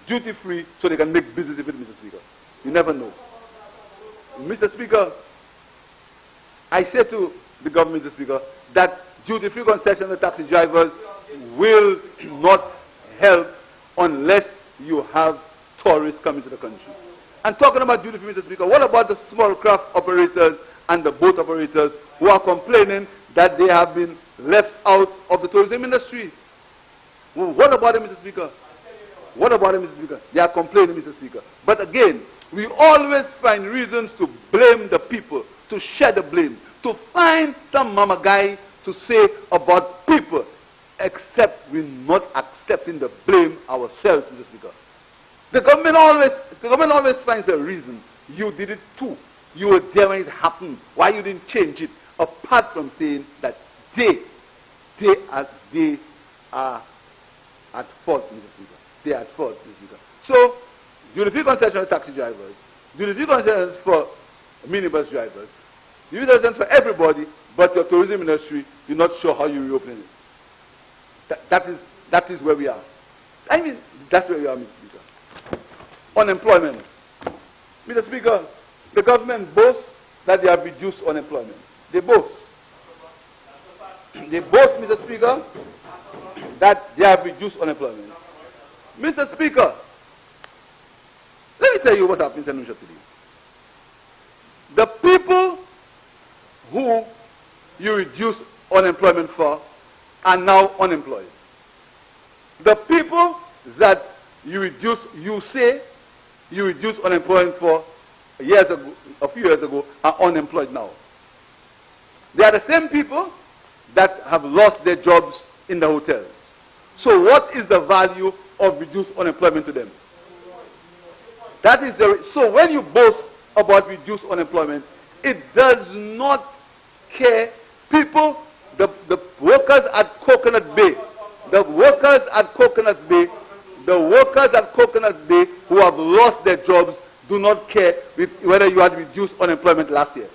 duty free so they can make business with it, Mr. Speaker. You never know. Mr. Speaker, I say to the government, Mr. Speaker, that duty-free concession to taxi drivers will not help unless you have tourists coming to the country. And talking about duty-free, Mr. Speaker, what about the small craft operators and the boat operators who are complaining that they have been left out of the tourism industry? Well, what about them, Mr. Speaker? They are complaining, Mr. Speaker. But again, we always find reasons to blame the people, to share the blame, to find some mama guy to say about people, except we're not accepting the blame ourselves, Mr. Speaker. The government always finds a reason. You did it too. You were there when it happened. Why you didn't change it? Apart from saying that they are at fault, Mr. Speaker. They are at fault, Mr. Speaker. So, duty-free concession for taxi drivers, duty-free concessions for minibus drivers, duty-free concessions for everybody, but your tourism industry, you're not sure how you reopen it. That is where we are. I mean, that's where we are, Mr. Speaker. Unemployment. Mr. Speaker, the government boasts that they have reduced unemployment. They boast. They boast, Mr. Speaker, that they have reduced unemployment. Mr. Speaker, let me tell you what happened in St. Lucia today. The people who you reduce unemployment for are now unemployed. The people that you say you reduce unemployment for a few years ago are unemployed now. They are the same people that have lost their jobs in the hotels. So what is the value of reduced unemployment to them? So when you boast about reduced unemployment, it does not care. People, the workers at Coconut Bay, who have lost their jobs do not care whether you had reduced unemployment last year.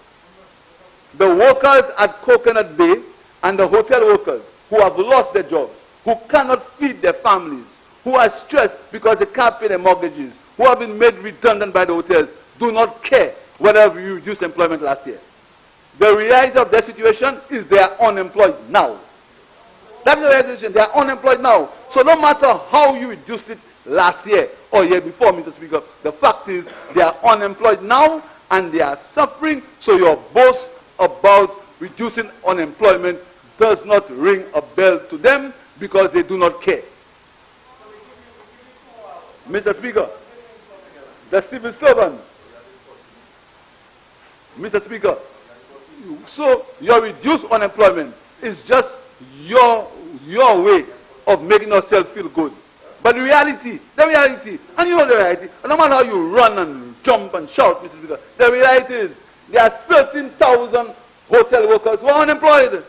The workers at Coconut Bay and the hotel workers who have lost their jobs, who cannot feed their families, who are stressed because they can't pay their mortgages, who have been made redundant by the hotels, do not care whether you reduced employment last year. The reality of their situation is they are unemployed now. That is the realization. They are unemployed now. So no matter how you reduced it last year or year before, Mr. Speaker, the fact is they are unemployed now, and they are suffering, so your boast about reducing unemployment does not ring a bell to them because they do not care. Mr. Speaker, the civil servant, Mr. Speaker, so your reduced unemployment is just your way of making yourself feel good. But the reality, and you know the reality, no matter how you run and jump and shout, Mr. Speaker, the reality is there are 13,000 hotel workers who are unemployed.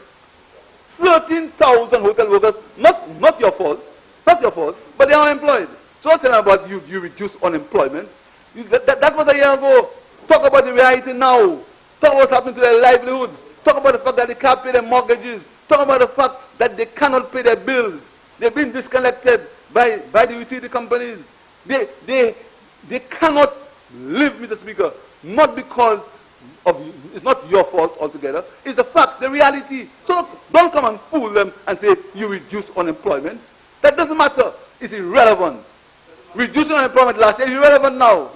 13,000 hotel workers, not your fault, but they are unemployed. So don't tell them about you reduce unemployment. That was a year ago. Talk about the reality now. Talk about what's happening to their livelihoods. Talk about the fact that they can't pay their mortgages. Talk about the fact that they cannot pay their bills. They've been disconnected by the utility companies. They cannot live, Mr. Speaker, not because it's not your fault altogether. It's the fact, the reality. So don't come and fool them and say you reduce unemployment. That doesn't matter. It's irrelevant. Reducing unemployment last year is irrelevant now.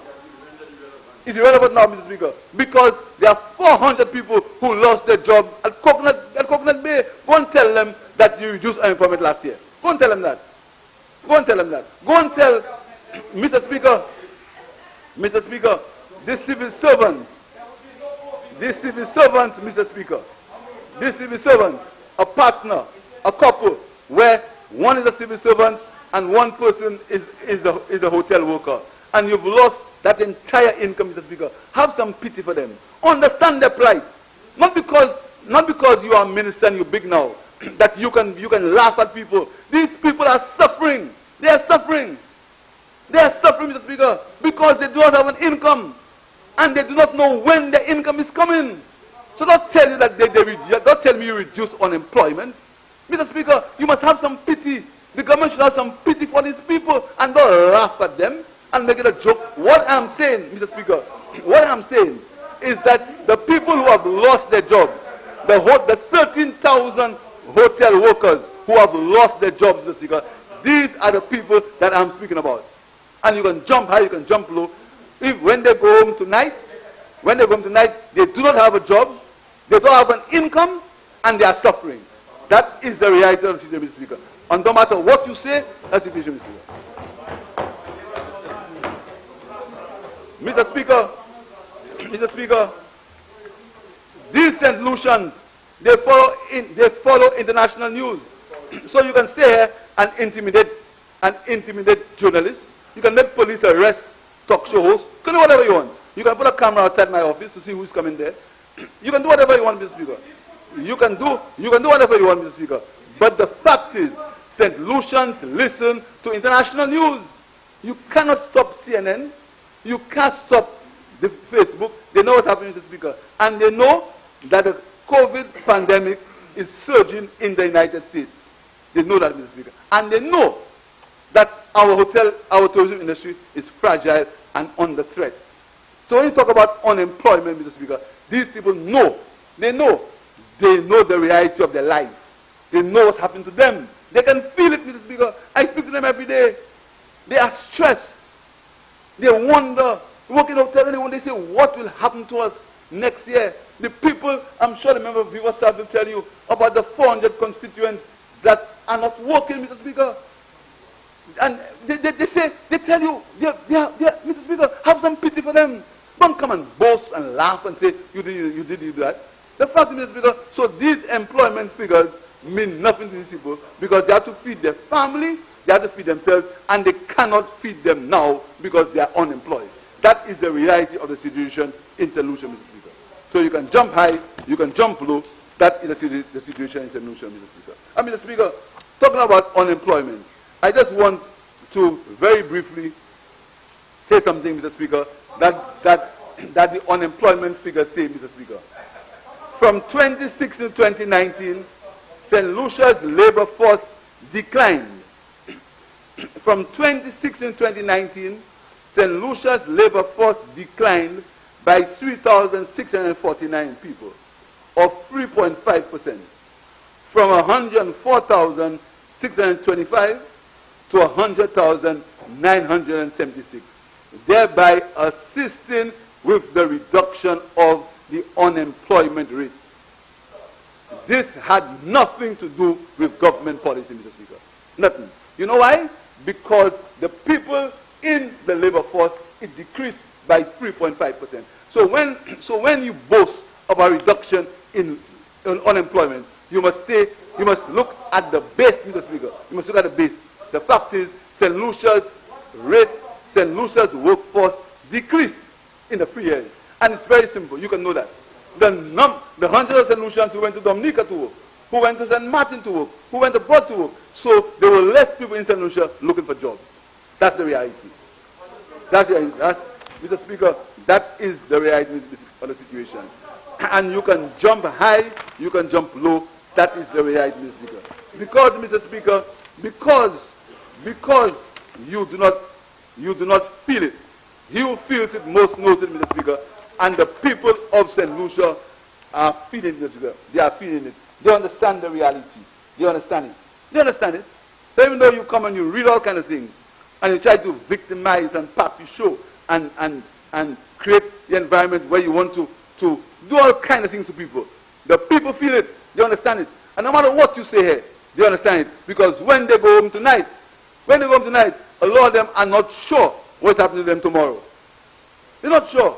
It's irrelevant now, Mr. Speaker, because there are 400 people who lost their job at Coconut Bay. Go and tell them that you reduced unemployment last year. Go and tell them that. Go and tell them that. Go and tell Mr. Speaker, these civil servants, Mr. Speaker, these civil servants, a partner, a couple, where one is a civil servant and one person is a hotel worker, and you've lost that entire income, Mr. Speaker. Have some pity for them. Understand their plight. Not because you are a minister and you're big now, that you can laugh at people. These people are suffering. They are suffering. They are suffering, Mr. Speaker, because they do not have an income, and they do not know when their income is coming. So don't tell you that don't tell me you reduce unemployment. Mr. Speaker, you must have some pity. The government should have some pity for these people and don't laugh at them and make it a joke. What I'm saying, Mr. Speaker, what I'm saying is that the people who have lost their jobs, the 13,000 hotel workers who have lost their jobs, Mr. Speaker, these are the people that I'm speaking about. And you can jump high, you can jump low. When they go home tonight, they do not have a job, they don't have an income, and they are suffering. That is the reality of the situation, Mr. Speaker. And no matter what you say, that's the situation, Mr. Speaker. Mr. Speaker, these St. Lucians, they follow international news. So you can stay here and intimidate journalists. You can make police arrest talk show hosts. You can do whatever you want. You can put a camera outside my office to see who's coming there. You can do whatever you want, Mr. Speaker. You can do whatever you want, Mr. Speaker. But the fact is, St. Lucians listen to international news. You cannot stop CNN. You can't stop the Facebook. They know what's happening, Mr. Speaker. And they know that the COVID pandemic is surging in the United States. They know that, Mr. Speaker. And they know that our tourism industry is fragile and under threat. So when you talk about unemployment, Mr. Speaker, these people know. They know the reality of their life. They know what's happening to them. They can feel it, Mr. Speaker. I speak to them every day. They are stressed. They wonder, working out everyone, they say, what will happen to us next year? The people, I'm sure the member of Viva South will tell you about the 400 constituents that are not working, Mr. Speaker. And they tell you, Mr. Speaker, have some pity for them. Don't come and boast and laugh and say, you did that. The fact is, Mr. Speaker, so these employment figures mean nothing to these people because they have to feed their family, they have to feed themselves, and they cannot feed them now because they are unemployed. That is the reality of the situation in St. Lucia, Mr. Speaker. So you can jump high, you can jump low. That is the situation in St. Lucia, Mr. Speaker. And Mr. Speaker, talking about unemployment, I just want to very briefly say something, Mr. Speaker, that the unemployment figures say, Mr. Speaker. From 2016 to 2019, St. Lucia's labor force declined. From 2016 to 2019, St. Lucia's labor force declined by 3,649 people, or 3.5%, from 104,625 to 100,976, thereby assisting with the reduction of the unemployment rate. This had nothing to do with government policy, Mr. Speaker. Nothing. You know why? Because the people in the labor force, it decreased by 3.5%. So when you boast about reduction in unemployment, you must look at the base, Mr. Speaker. You must look at the base. The fact is, St. Lucia's workforce decreased in the 3 years. And it's very simple. You can know that. The hundreds of St. Lucians who went to Dominica to work, who went to St. Martin to work, who went abroad to work. So there were less people in St. Lucia looking for jobs. That's the reality. Mr. Speaker, that is the reality of the situation. And you can jump high, you can jump low. That is the reality, Mr. Speaker. Because, Mr. Speaker, because you do not feel it. He who feels it most knows it, Mr. Speaker. And the people of St. Lucia are feeling it, Mr. Speaker. They are feeling it. They understand the reality. They understand it. They understand it. So even though you come and you read all kinds of things, and you try to victimize and puppy show and create the environment where you want to do all kinds of things to people, the people feel it. They understand it. And no matter what you say here, they understand it. Because when they go home tonight, a lot of them are not sure what's happening to them tomorrow. They're not sure.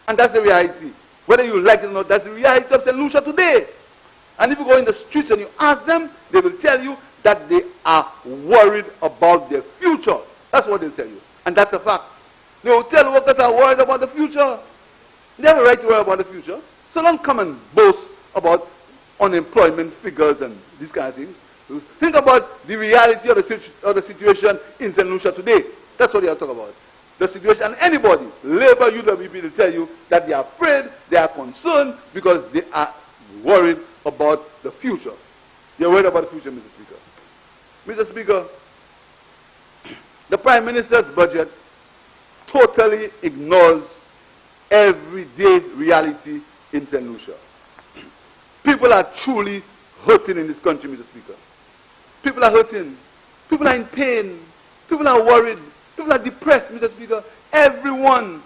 And that's the reality. Whether you like it or not, that's the reality of St. Lucia today. And if you go in the streets and you ask them, they will tell you that they are worried about their future. That's what they'll tell you. And that's a fact. They will tell workers are worried about the future. They have a right to worry about the future. So don't come and boast about unemployment figures and these kind of things. Think about the reality of the situation in St. Lucia today. That's what they are talking about. The situation, and anybody, labor, UWP, will tell you that they are afraid, they are concerned, because they are worried about the future. They are worried about the future, Mr. Speaker. Mr. Speaker, the Prime Minister's budget totally ignores everyday reality in St. Lucia. People are truly hurting in this country, Mr. Speaker. People are hurting. People are in pain. People are worried. People are depressed, Mr. Speaker. Everyone,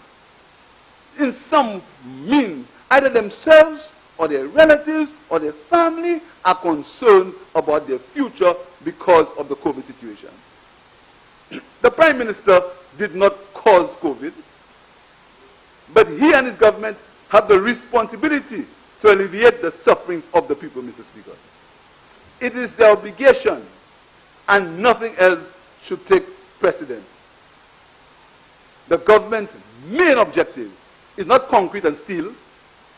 in some means, either themselves or their relatives or their family, are concerned about their future because of the COVID situation. The Prime Minister did not cause COVID, but he and his government have the responsibility to alleviate the sufferings of the people, Mr. Speaker. It is their obligation, and nothing else should take precedence. The government's main objective is not concrete and steel.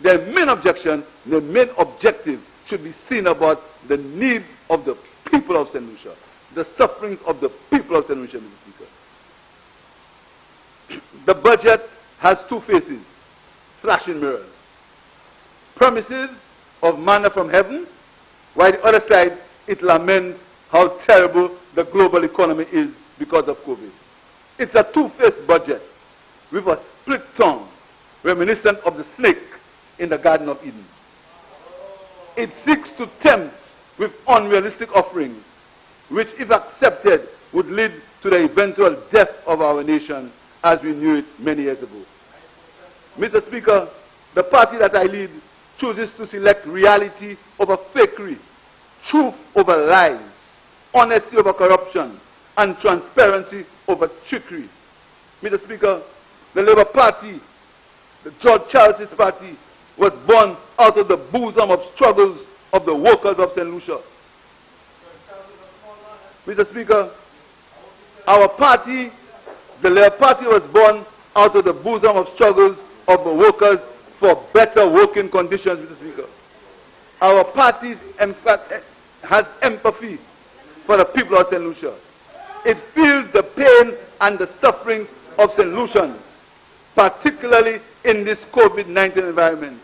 Their main objective should be seen about the needs of the people of St. Lucia, the sufferings of the people of St. Lucia, Mr. Speaker. The budget has two faces, flashing mirrors. Promises of manna from heaven, while the other side, it laments how terrible the global economy is because of COVID. It's a two-faced budget with a split tongue, reminiscent of the snake in the Garden of Eden. It seeks to tempt with unrealistic offerings, which, if accepted, would lead to the eventual death of our nation as we knew it many years ago. Mr. Speaker, the party that I lead chooses to select reality over fakery, truth over lies, honesty over corruption, and transparency over trickery. Mr. Speaker, the Labour Party, the George Charles's party, was born out of the bosom of struggles of the workers of St. Lucia. Mr. Speaker, our party, the Labour Party, was born out of the bosom of struggles of the workers for better working conditions, Mr. Speaker. Our party, in fact, has empathy for the people of St. Lucia. It feels the pain and the sufferings of St. Lucians, particularly in this COVID-19 environment.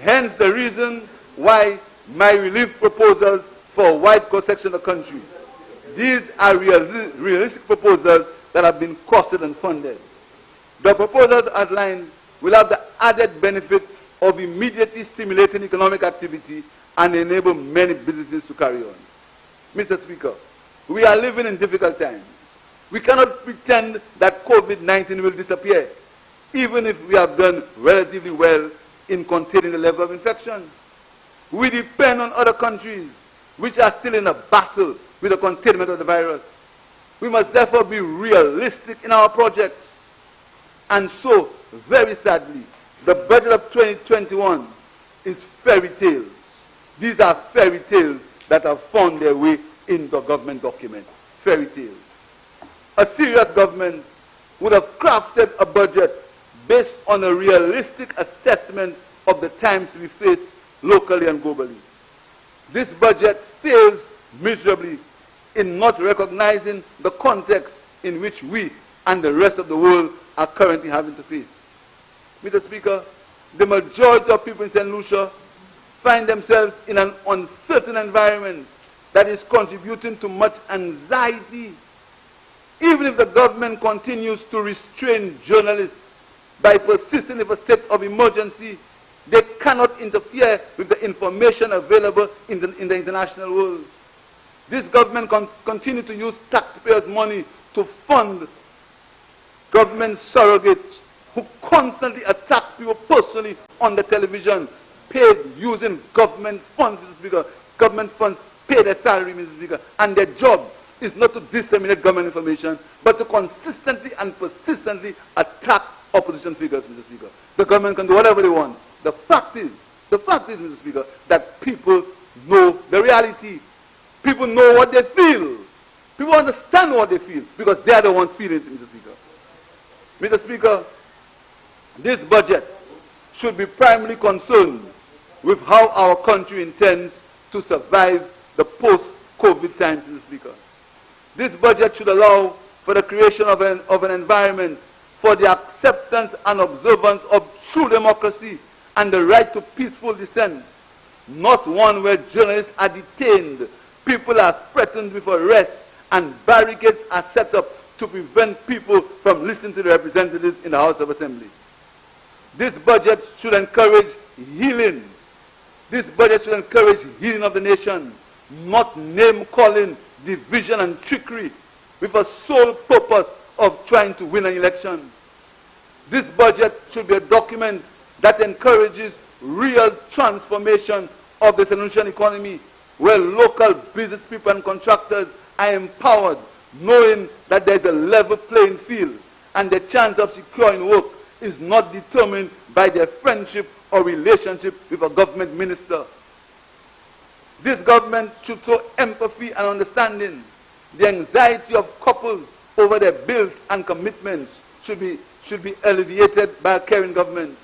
Hence the reason why my relief proposals for a wide cross-section of the country. These are realistic proposals that have been costed and funded. The proposals outlined will have the added benefit of immediately stimulating economic activity and enable many businesses to carry on. Mr. Speaker, we are living in difficult times. We cannot pretend that COVID-19 will disappear. even if we have done relatively well in containing the level of infection. We depend on other countries which are still in a battle with the containment of the virus. We must therefore be realistic in our projects. And so, very sadly, the budget of 2021 is fairy tales. These are fairy tales that have found their way in the government document. Fairy tales. A serious government would have crafted a budget based on a realistic assessment of the times we face locally and globally. This budget fails miserably in not recognizing the context in which we and the rest of the world are currently having to face. Mr. Speaker, the majority of people in St. Lucia find themselves in an uncertain environment that is contributing to much anxiety. Even if the government continues to restrain journalists by persisting in a state of emergency, they cannot interfere with the information available in the international world. This government continues to use taxpayers' money to fund government surrogates who constantly attack people personally on the television, paid using government funds, Mr. Speaker. Government funds pay their salary, Mr. Speaker, and their job is not to disseminate government information, but to consistently and persistently attack opposition figures, Mr. Speaker. The government can do whatever they want. The fact is, Mr. Speaker, that people know the reality. People know what they feel. People understand what they feel because they are the ones feeling it, Mr. Speaker. Mr. Speaker, this budget should be primarily concerned with how our country intends to survive the post-COVID times, Mr. Speaker. This budget should allow for the creation of an environment for the acceptance and observance of true democracy and the right to peaceful dissent, not one where journalists are detained, people are threatened with arrest, and barricades are set up to prevent people from listening to the representatives in the House of Assembly. This budget should encourage healing. This budget should encourage healing of the nation, not name-calling, division, and trickery with a sole purpose of trying to win an election. This budget should be a document that encourages real transformation of the St. Lucian economy, where local business people and contractors are empowered, knowing that there is a level playing field and the chance of securing work is not determined by their friendship or relationship with a government minister. This government should show empathy and understanding. The anxiety of couples over their bills and commitments should be alleviated by a caring government.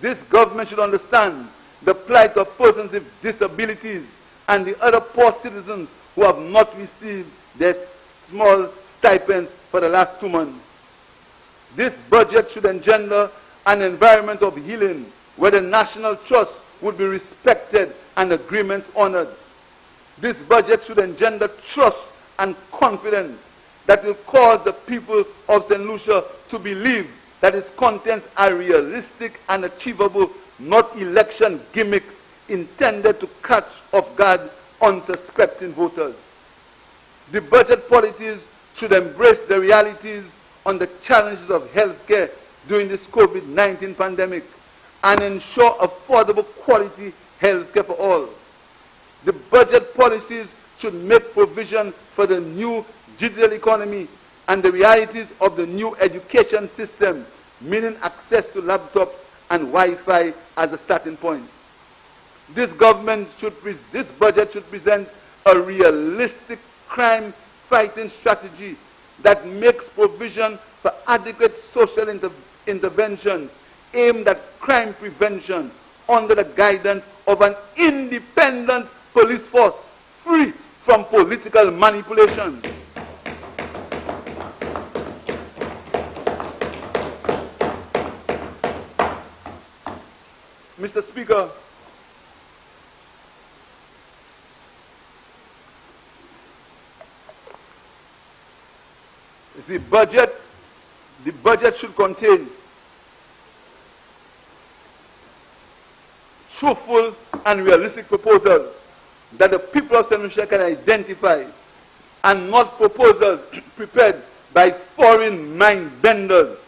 This government should understand the plight of persons with disabilities and the other poor citizens who have not received their small stipends for the last 2 months. This budget should engender an environment of healing where the national trust would be respected and agreements honored. This budget should engender trust and confidence that will cause the people of St. Lucia to believe that its contents are realistic and achievable, not election gimmicks intended to catch off guard unsuspecting voters. The budget policies should embrace the realities on the challenges of healthcare during this COVID-19 pandemic and ensure affordable quality healthcare for all. The budget policies should make provision for the new digital economy and the realities of the new education system, meaning access to laptops and Wi-Fi as a starting point. This budget should present a realistic crime-fighting strategy that makes provision for adequate social interventions aimed at crime prevention under the guidance of an independent police force free from political manipulation. Mr. Speaker, the budget should contain truthful and realistic proposals that the people of St. Lucia can identify, and not proposals prepared by foreign mind benders.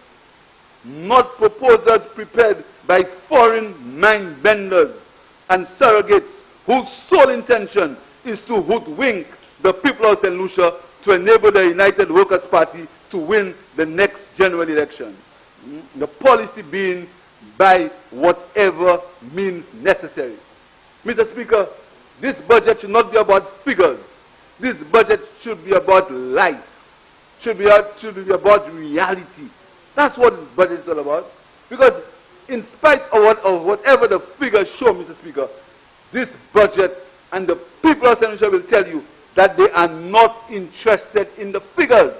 not proposals prepared by foreign mind benders and surrogates whose sole intention is to hoodwink the people of St. Lucia to enable the United Workers' Party to win the next general election. The policy being by whatever means necessary. Mr. Speaker, this budget should not be about figures. This budget should be about life. Should be about reality. That's what this budget is all about. Because in spite of whatever the figures show, Mr. Speaker, this budget and the people of St. Lucia will tell you that they are not interested in the figures.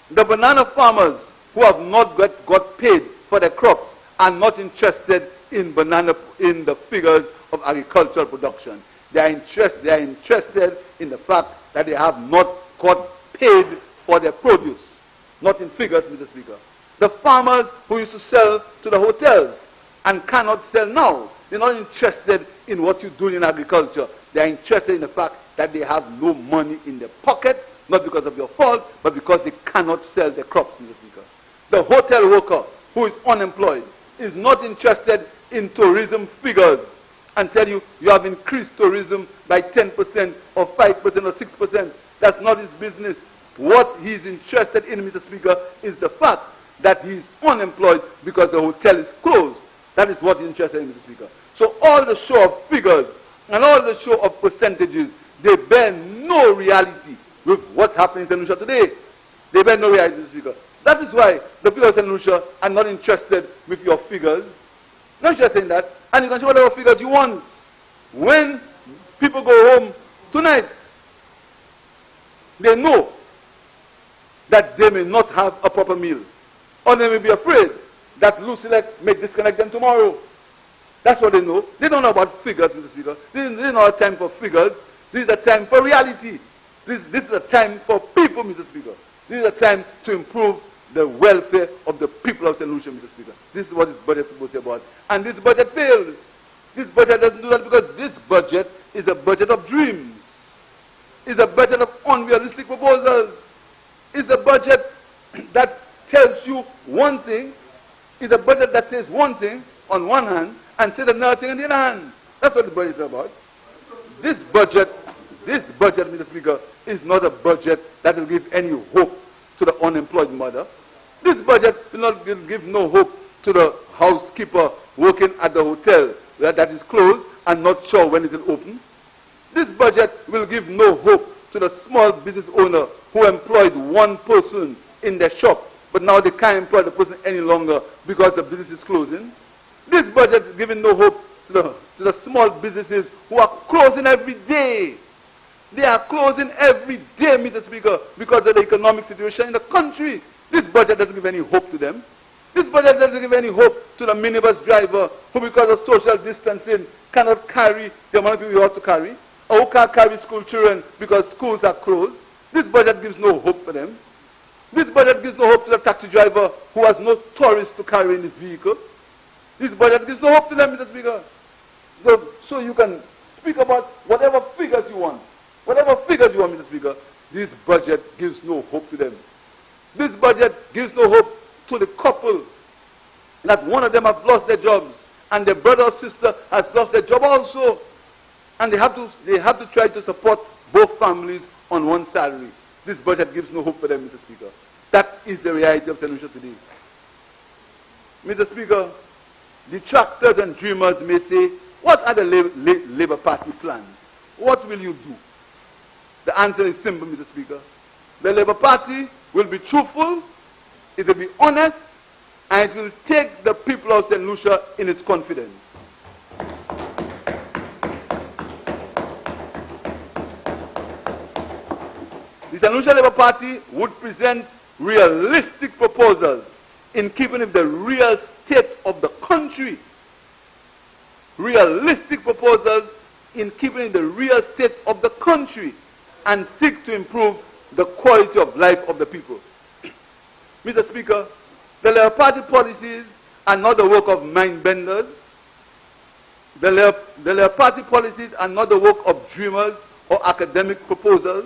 The banana farmers who have not got paid for their crops are not interested in the figures of agricultural production. They are interested in the fact that they have not got paid for their produce. Not in figures, Mr. Speaker. The farmers who used to sell to the hotels and cannot sell now, they're not interested in what you're doing in agriculture. They're interested in the fact that they have no money in their pocket, not because of your fault, but because they cannot sell their crops, Mr. Speaker. The hotel worker who is unemployed is not interested in tourism figures and tell you you have increased tourism by 10% or 5% or 6%. That's not his business. What he's interested in, Mr. Speaker, is the fact that he's unemployed because the hotel is closed. That is what he's interested in, Mr. Speaker. So all the show of figures and all the show of percentages, they bear no reality with what's happening in St. Lucia today. They bear no reality, Mr. Speaker. That is why the people of St. Lucia are not interested with your figures. Not interested in that. And you can show whatever figures you want. When people go home tonight, they know that they may not have a proper meal. Or they may be afraid that Lucilec may disconnect them tomorrow. That's what they know. They don't know about figures, Mr. Speaker. This is not a time for figures. This is a time for reality. This is a time for people, Mr. Speaker. This is a time to improve the welfare of the people of St. Lucia, Mr. Speaker. This is what this budget is supposed to be about. And this budget fails. This budget doesn't do that because this budget is a budget of dreams. It's a budget of unrealistic proposals. It's a budget that tells you one thing. It's a budget that says one thing on one hand and says another thing on the other hand. That's what the budget is about. This budget, Mr. Speaker, is not a budget that will give any hope to the unemployed mother. This budget will give no hope to the housekeeper working at the hotel that is closed and not sure when it will open. This budget will give no hope to the small business owner who employed one person in their shop, but now they can't employ the person any longer because the business is closing. This budget is giving no hope to the small businesses who are closing every day. They are closing every day, Mr. Speaker, because of the economic situation in the country. This budget doesn't give any hope to them. This budget doesn't give any hope to the minibus driver who, because of social distancing, cannot carry the amount of people he ought to carry, or who can't carry school children because schools are closed. This budget gives no hope for them. This budget gives no hope to the taxi driver who has no tourists to carry in his vehicle. This budget gives no hope to them, Mr. Speaker. So you can speak about whatever figures you want. Whatever figures you want, Mr. Speaker, this budget gives no hope to them. This budget gives no hope to the couple that one of them have lost their jobs and their brother or sister has lost their job also. And they have to try to support both families on one salary. This budget gives no hope for them, Mr. Speaker. That is the reality of St. Lucia today. Mr. Speaker, detractors and dreamers may say, what are the Labour Party plans? What will you do? The answer is simple, Mr. Speaker. The Labour Party will be truthful, it will be honest, and it will take the people of St. Lucia in its confidence. The St. Lucia Labour Party would present realistic proposals in keeping with the real state of the country. Realistic proposals in keeping with the real state of the country and seek to improve the quality of life of the people. Mr. Speaker, the Labour Party policies are not the work of mind benders. The Labour Party policies are not the work of dreamers or academic proposals,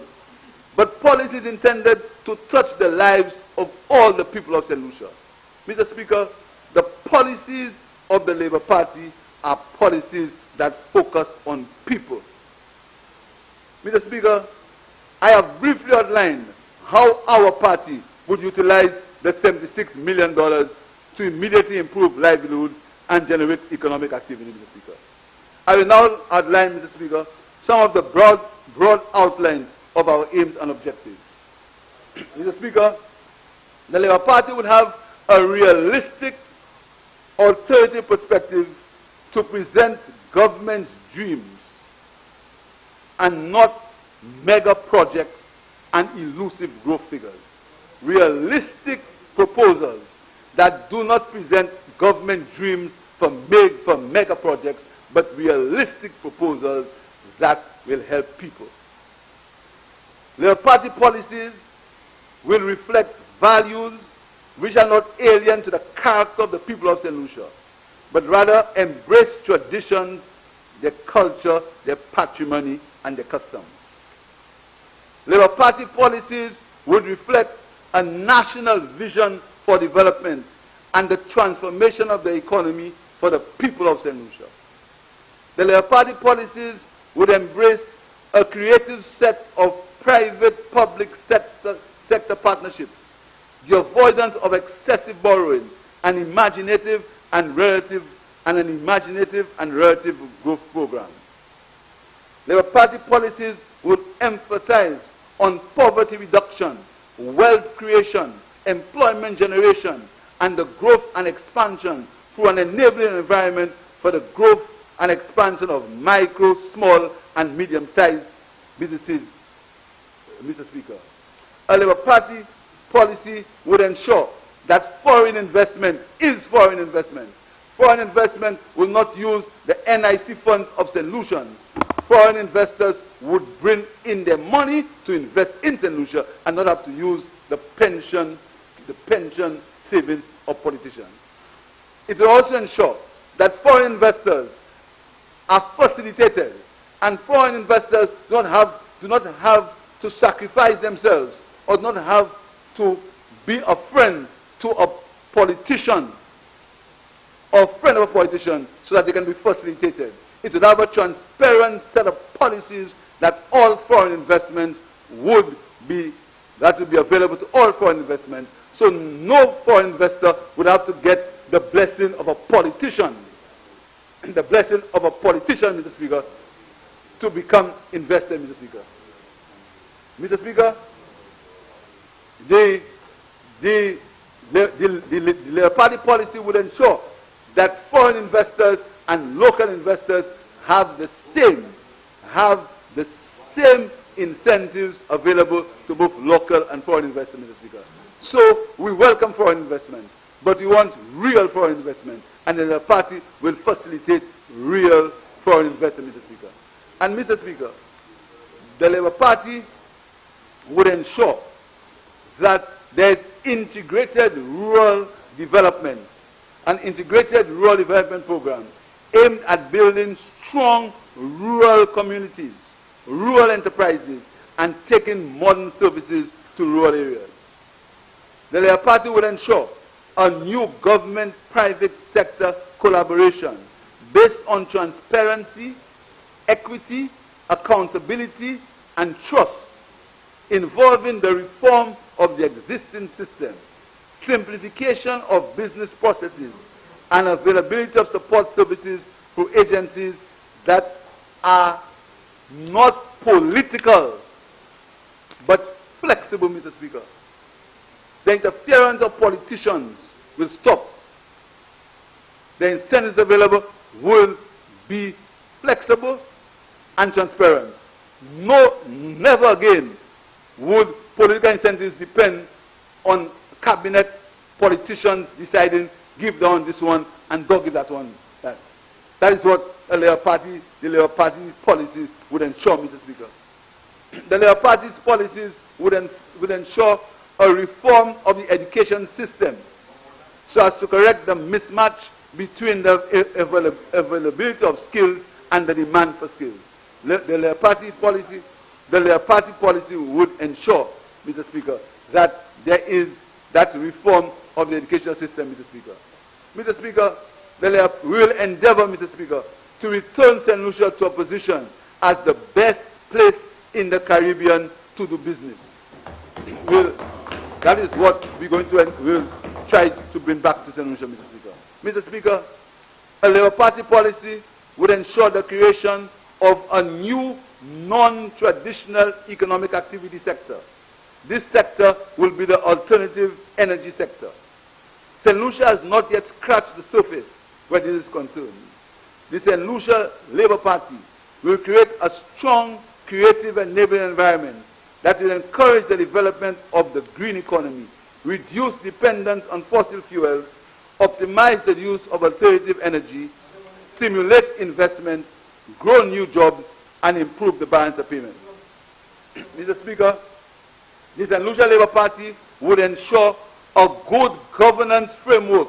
but policies intended to touch the lives of all the people of St. Lucia. Mr. Speaker, the policies of the Labour Party are policies that focus on people. Mr. Speaker, I have briefly outlined how our party would utilize the $76 million to immediately improve livelihoods and generate economic activity, Mr. Speaker. I will now outline, Mr. Speaker, some of the broad outlines of our aims and objectives. Mr. Speaker, the Labour Party would have a realistic alternative perspective to present government's dreams and not mega projects and elusive growth figures. Realistic proposals that do not present government dreams for mega projects, but realistic proposals that will help people. Labour Party policies will reflect values which are not alien to the character of the people of St. Lucia, but rather embrace traditions, their culture, their patrimony, and their customs. Labour Party policies would reflect a national vision for development and the transformation of the economy for the people of St. Lucia. The Labour Party policies would embrace a creative set of private-public sector partnerships, the avoidance of excessive borrowing, an imaginative and relative growth program. Labour Party policies would emphasize on poverty reduction, wealth creation, employment generation, and the growth and expansion through an enabling environment for the growth and expansion of micro, small, and medium-sized businesses, Mr. Speaker. A Labour Party policy would ensure that foreign investment is foreign investment. Foreign investment will not use the NIC funds of St. Lucians. Foreign investors would bring in their money to invest in St. Lucia and not have to use the pension savings of politicians. It will also ensure that foreign investors are facilitated and foreign investors do not have to sacrifice themselves or do not have to be a friend to a politician or friend of a politician so that they can be facilitated. It would have a transparent set of policies that all foreign investments would be available to all foreign investment, so no foreign investor would have to get the blessing of a politician, the blessing of a politician, Mr. Speaker, to become invested, Mr. Speaker. Mr. Speaker, the Labour Party policy would ensure that foreign investors and local investors have the same incentives available to both local and foreign investment, Mr. Speaker. So we welcome foreign investment, but we want real foreign investment, and the Labour Party will facilitate real foreign investment, Mr. Speaker. And Mr. Speaker, the Labour Party would ensure that there is integrated rural development, an integrated rural development program aimed at building strong rural communities, rural enterprises, and taking modern services to rural areas. The Labour Party will ensure a new government-private sector collaboration based on transparency, equity, accountability, and trust, involving the reform of the existing system, simplification of business processes, and availability of support services through agencies that are not political but flexible, Mr. Speaker. The interference of politicians will stop. The incentives available will be flexible and transparent. Never again would political incentives depend on cabinet politicians deciding, give down this one and don't give that one. That is what the Labour Party policies would ensure, Mr. Speaker. The Labour Party's policies would ensure a reform of the education system so as to correct the mismatch between the availability of skills and the demand for skills. The Labour Party policy would ensure, Mr. Speaker, that there is that reform of the educational system, Mr. Speaker. Mr. Speaker, we will endeavor, Mr. Speaker, to return St. Lucia to a position as the best place in the Caribbean to do business. That is what we're going to we'll try to bring back to St. Lucia, Mr. Speaker. Mr. Speaker, a Labour Party policy would ensure the creation of a new non-traditional economic activity sector. This sector will be the alternative energy sector. St. Lucia has not yet scratched the surface where this is concerned. The St. Lucia Labour Party will create a strong, creative, and enabling environment that will encourage the development of the green economy, reduce dependence on fossil fuels, optimize the use of alternative energy, stimulate investment, grow new jobs, and improve the balance of payments. Mr. Speaker, the St. Lucia Labour Party would ensure a good governance framework,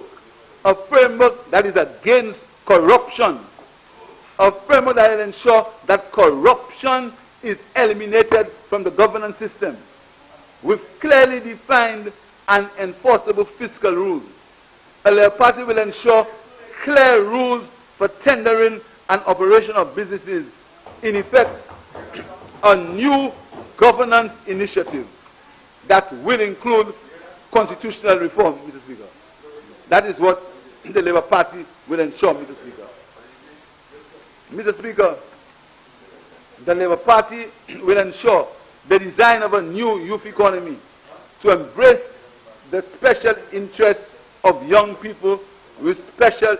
a framework that is against corruption, a framework that will ensure that corruption is eliminated from the governance system with clearly defined and enforceable fiscal rules. A Labour Party will ensure clear rules for tendering and operation of businesses. In effect, a new governance initiative that will include constitutional reform, Mr. Speaker. That is what the Labour Party will ensure, Mr. Speaker. Mr. Speaker, the Labour Party will ensure the design of a new youth economy to embrace the special interests of young people with special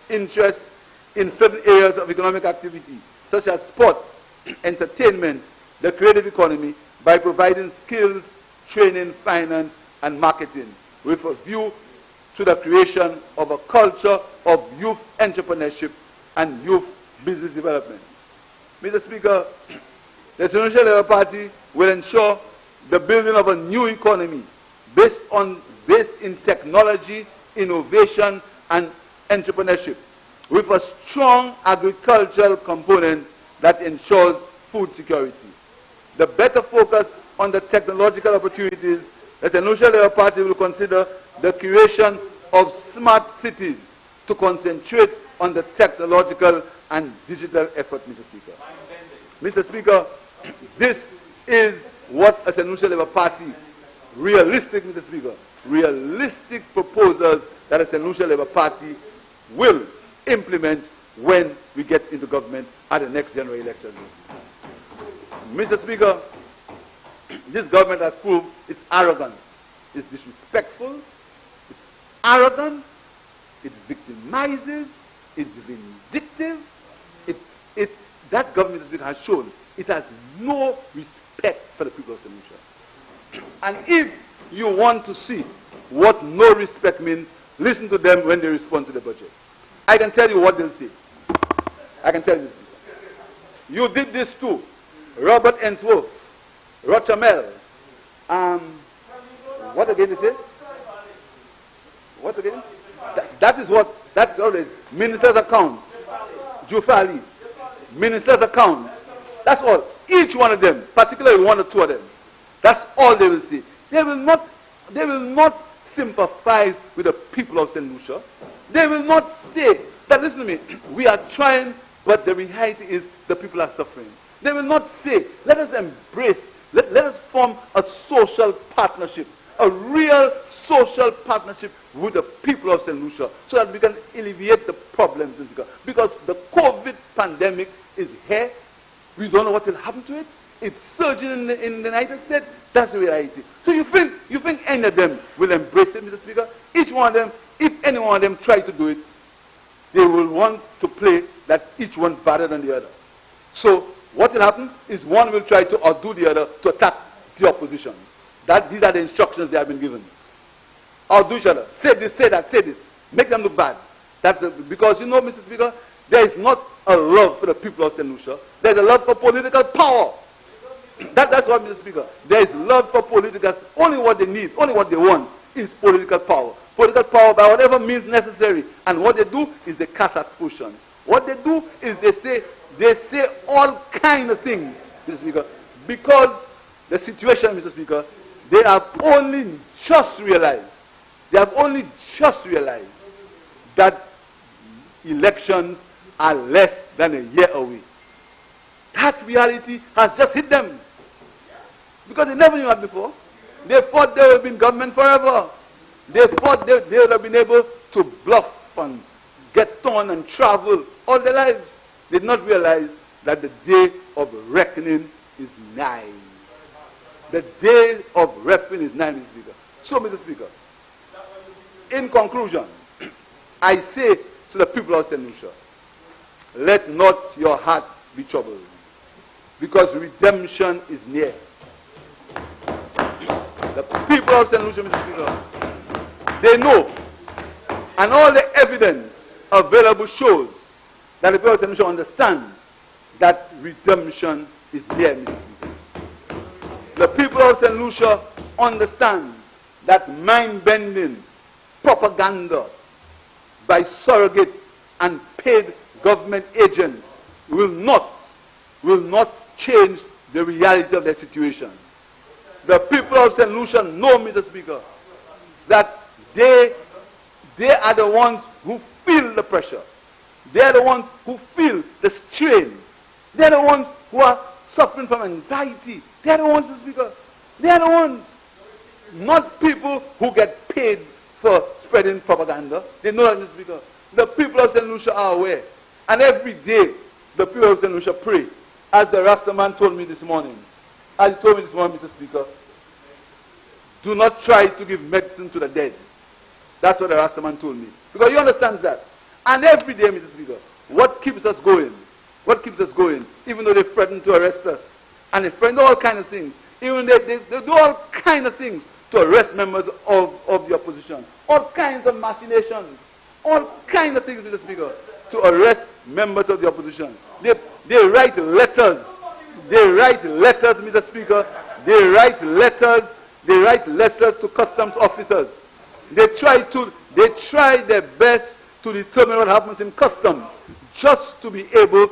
interests in certain areas of economic activity, such as sports, entertainment, the creative economy, by providing skills, training, finance, and marketing, with a view to the creation of a culture of youth entrepreneurship and youth business development. Mr. Speaker, the St. Lucia Labour Party will ensure the building of a new economy based in technology, innovation, and entrepreneurship, with a strong agricultural component that ensures food security. The better focus on the technological opportunities, the St. Lucia Labour Party will consider the creation of smart cities to concentrate on the technological and digital effort, Mr. Speaker. Mr. Speaker, this is what a St. Lucia Labour Party, realistic, Mr. Speaker, realistic proposals that a St. Lucia Labour Party will implement when we get into government at the next general election. Mr. Speaker, this government has proved its arrogance, it's disrespectful, it's arrogant, it victimizes, it's vindictive. That government, Mr. Speaker, has shown it has no respect for the people of St. Lucia. And if you want to see what no respect means, listen to them when they respond to the budget. I can tell you what they'll say. I can tell you this. You did this too. Robert Ensworth, Rochamel, what again they say? What again? That's all it is. Minister's accounts. Jufali. Minister's accounts. That's all. Each one of them, particularly one or two of them. That's all they will say. They will not sympathize with the people of St. Lucia. They will not say that, listen to me, we are trying, but the reality is the people are suffering. They will not say, let us embrace, let us form a social partnership, a real social partnership with the people of St. Lucia, so that we can alleviate the problems. Because the COVID pandemic is here. We don't know what will happen to it. It's surging in the United States. That's the reality. So you think any of them will embrace it, Mr. Speaker? Each one of them, if any one of them try to do it, they will want to play that each one better than the other. So what will happen is one will try to outdo the other to attack the opposition. These are the instructions they have been given. Outdo each other. Say this, say that, say this. Make them look bad. Because you know, Mr. Speaker, there is not a love for the people of St. Lucia. There is a love for political power. That's what, Mr. Speaker. There is love for political. Only what they need, only what they want is political power. Political power by whatever means necessary. And what they do is they cast aspersions. What they do is they say all kinds of things, Mr. Speaker, because the situation, Mr. Speaker, they have only just realized that elections are less than a year away. That reality has just hit them. Because they never knew that before. They thought they would have been government forever. They thought they would have been able to bluff and get on and travel all their lives. They did not realize that the day of reckoning is nigh. The day of reckoning is nigh, Mr. Speaker. So, Mr. Speaker, in conclusion, I say to the people of St. Lucia, let not your heart be troubled, because redemption is near. The people of St. Lucia, Mr. Speaker, they know, and all the evidence available shows that the people of St. Lucia understand that redemption is near, Mr. Speaker. The people of St. Lucia understand that mind-bending propaganda by surrogates and paid government agents will not change the reality of their situation. The people of St. Lucia know, Mr. Speaker, that they are the ones who feel the pressure. They are the ones who feel the strain. They are the ones who are suffering from anxiety. They are the ones, Mr. Speaker. They are the ones. Not people who get paid for spreading propaganda. They know that, Mr. Speaker. The people of St. Lucia are aware. And every day, the people of St. Lucia pray. As the Rastaman told me this morning. As he told me this morning, Mr. Speaker, do not try to give medicine to the dead. That's what the Rastaman told me. Because he understands that. And every day, Mr. Speaker, what keeps us going? What keeps us going? Even though they threaten to arrest us. And they threaten all kinds of things. Even they do all kinds of things to arrest members of the opposition. All kinds of machinations. All kinds of things, Mr. Speaker, to arrest members of the opposition. They write letters. They write letters, Mr. Speaker. They write letters to customs officers. They try their best to determine what happens in customs, just to be able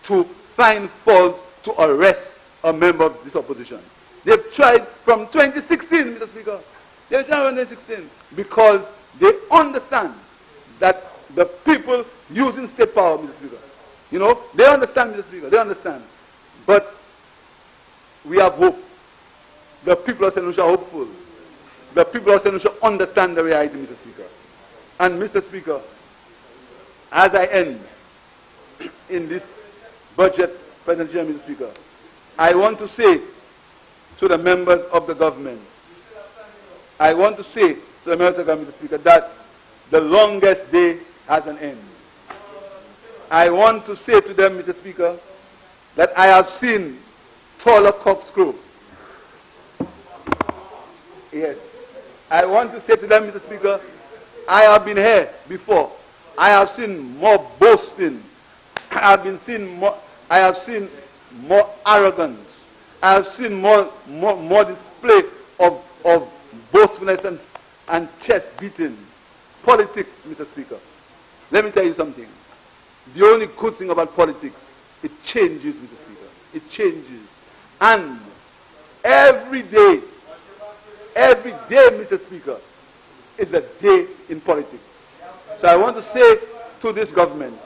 to find fault to arrest a member of this opposition. They've tried from 2016, Mr. Speaker. They've tried from 2016 because they understand that the people using state power, Mr. Speaker, they understand, Mr. Speaker, they understand. But we have hope. The people of St. Lucia are hopeful. The people of St. Lucia understand the reality, Mr. Speaker. And Mr. Speaker, as I end in this budget presentation, Mr. Speaker, I want to say to the members of the government, Mr. Speaker, that the longest day has an end. I want to say to them, Mr. Speaker, that I have seen taller cocks crow. Yes. I want to say to them, Mr. Speaker, I have been here before. I have seen more boasting. I have seen more arrogance. I have seen more display of boastfulness and chest beating. Politics, Mr. Speaker. Let me tell you something. The only good thing about politics, it changes, Mr. Speaker. It changes. And every day, Mr. Speaker, is a day in politics. So I want to say to this government,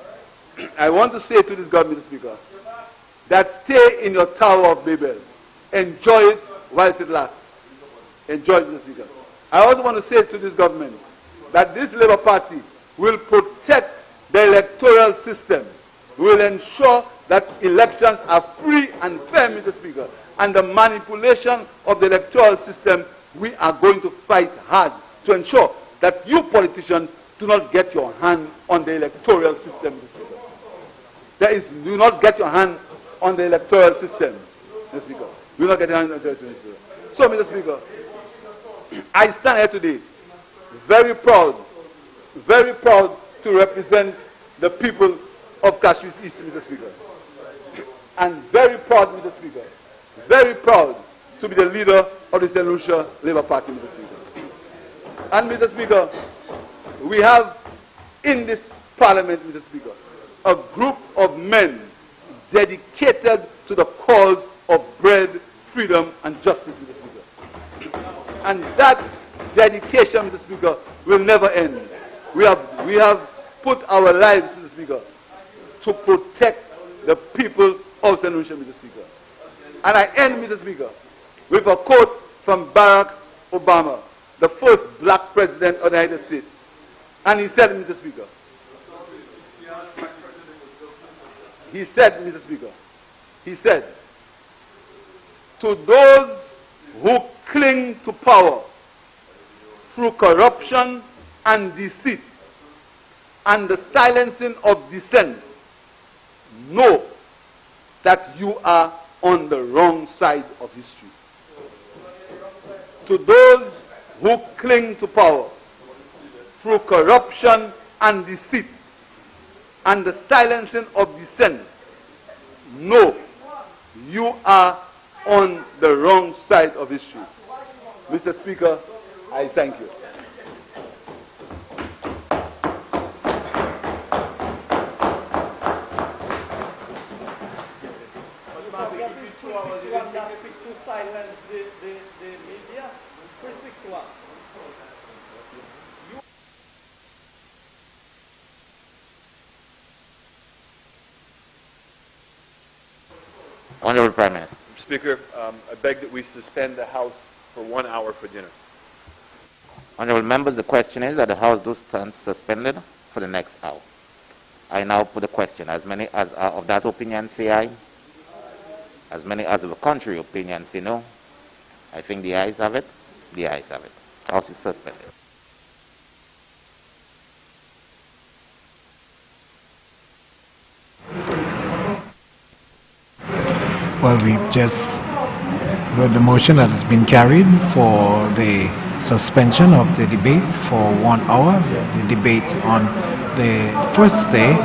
Mr. Speaker, that stay in your Tower of Babel. Enjoy it whilst it lasts. Enjoy it, Mr. Speaker. I also want to say to this government that this Labour Party will protect the electoral system, will ensure that elections are free and fair, Mr. Speaker, and the manipulation of the electoral system, we are going to fight hard to ensure that you politicians do not get your hand on the electoral system, Mr. Speaker. Do not get your hand on the electoral system, Mr. Speaker. Do not get your hand on the electoral system, Mr. Speaker. So, Mr. Speaker, I stand here today very proud to represent the people of Cashews East, Mr. Speaker. And very proud, Mr. Speaker, very proud to be the leader of the St. Lucia Labour Party, Mr. Speaker. And, Mr. Speaker, we have in this parliament, Mr. Speaker, a group of men dedicated to the cause of bread, freedom, and justice, Mr. Speaker. And that dedication, Mr. Speaker, will never end. We have put our lives, Mr. Speaker, to protect the people of St. Lucia, Mr. Speaker. And I end, Mr. Speaker, with a quote from Barack Obama, the first black president of the United States. And he said, Mr. Speaker, Mr. Speaker, he said, to those who cling to power through corruption and deceit and the silencing of dissent, know that you are on the wrong side of history. To those who cling to power through corruption and deceit and the silencing of dissent, know you are on the wrong side of history. Mr. Speaker, I thank you. To silence the media. 361. Honorable Prime Minister. Speaker, I beg that we suspend the House for 1 hour for dinner. Honorable members, the question is that the House do stand suspended for the next hour. I now put the question. As many as are of that opinion say aye. As many as of the contrary opinion say no. I think the ayes have it. The ayes have it. House is suspended. Well, we've just heard the motion that has been carried for the suspension of the debate for 1 hour. The debate on the first day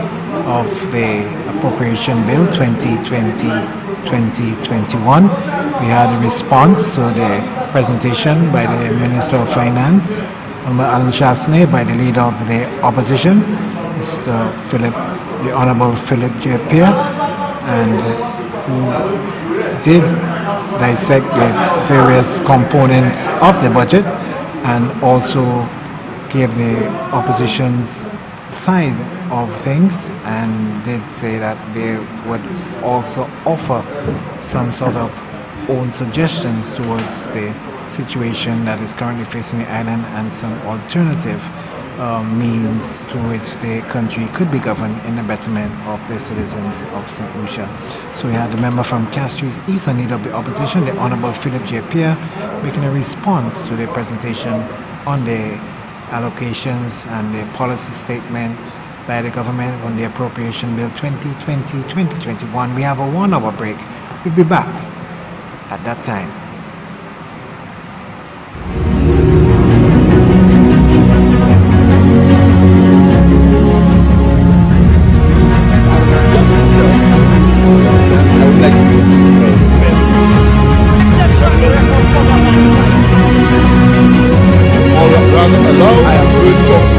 of the Appropriation Bill 2020-2021. We had a response to the presentation by the Minister of Finance, Alan Chasney, by the Leader of the Opposition, the Honorable Philip J. Pierre, and he did dissect the various components of the budget and also gave the opposition's side of things and did say that they would also offer some sort of own suggestions towards the situation that is currently facing the island and some alternative means to which the country could be governed in the betterment of the citizens of St. Lucia. So we had the member from Castries East and Leader of the Opposition, the Honorable Philip J. Pierre, making a response to the presentation on the allocations and the policy statement by the government on the Appropriation Bill 2020-2021. We have a 1 hour break. We'll be back at that time. Allow me to talk to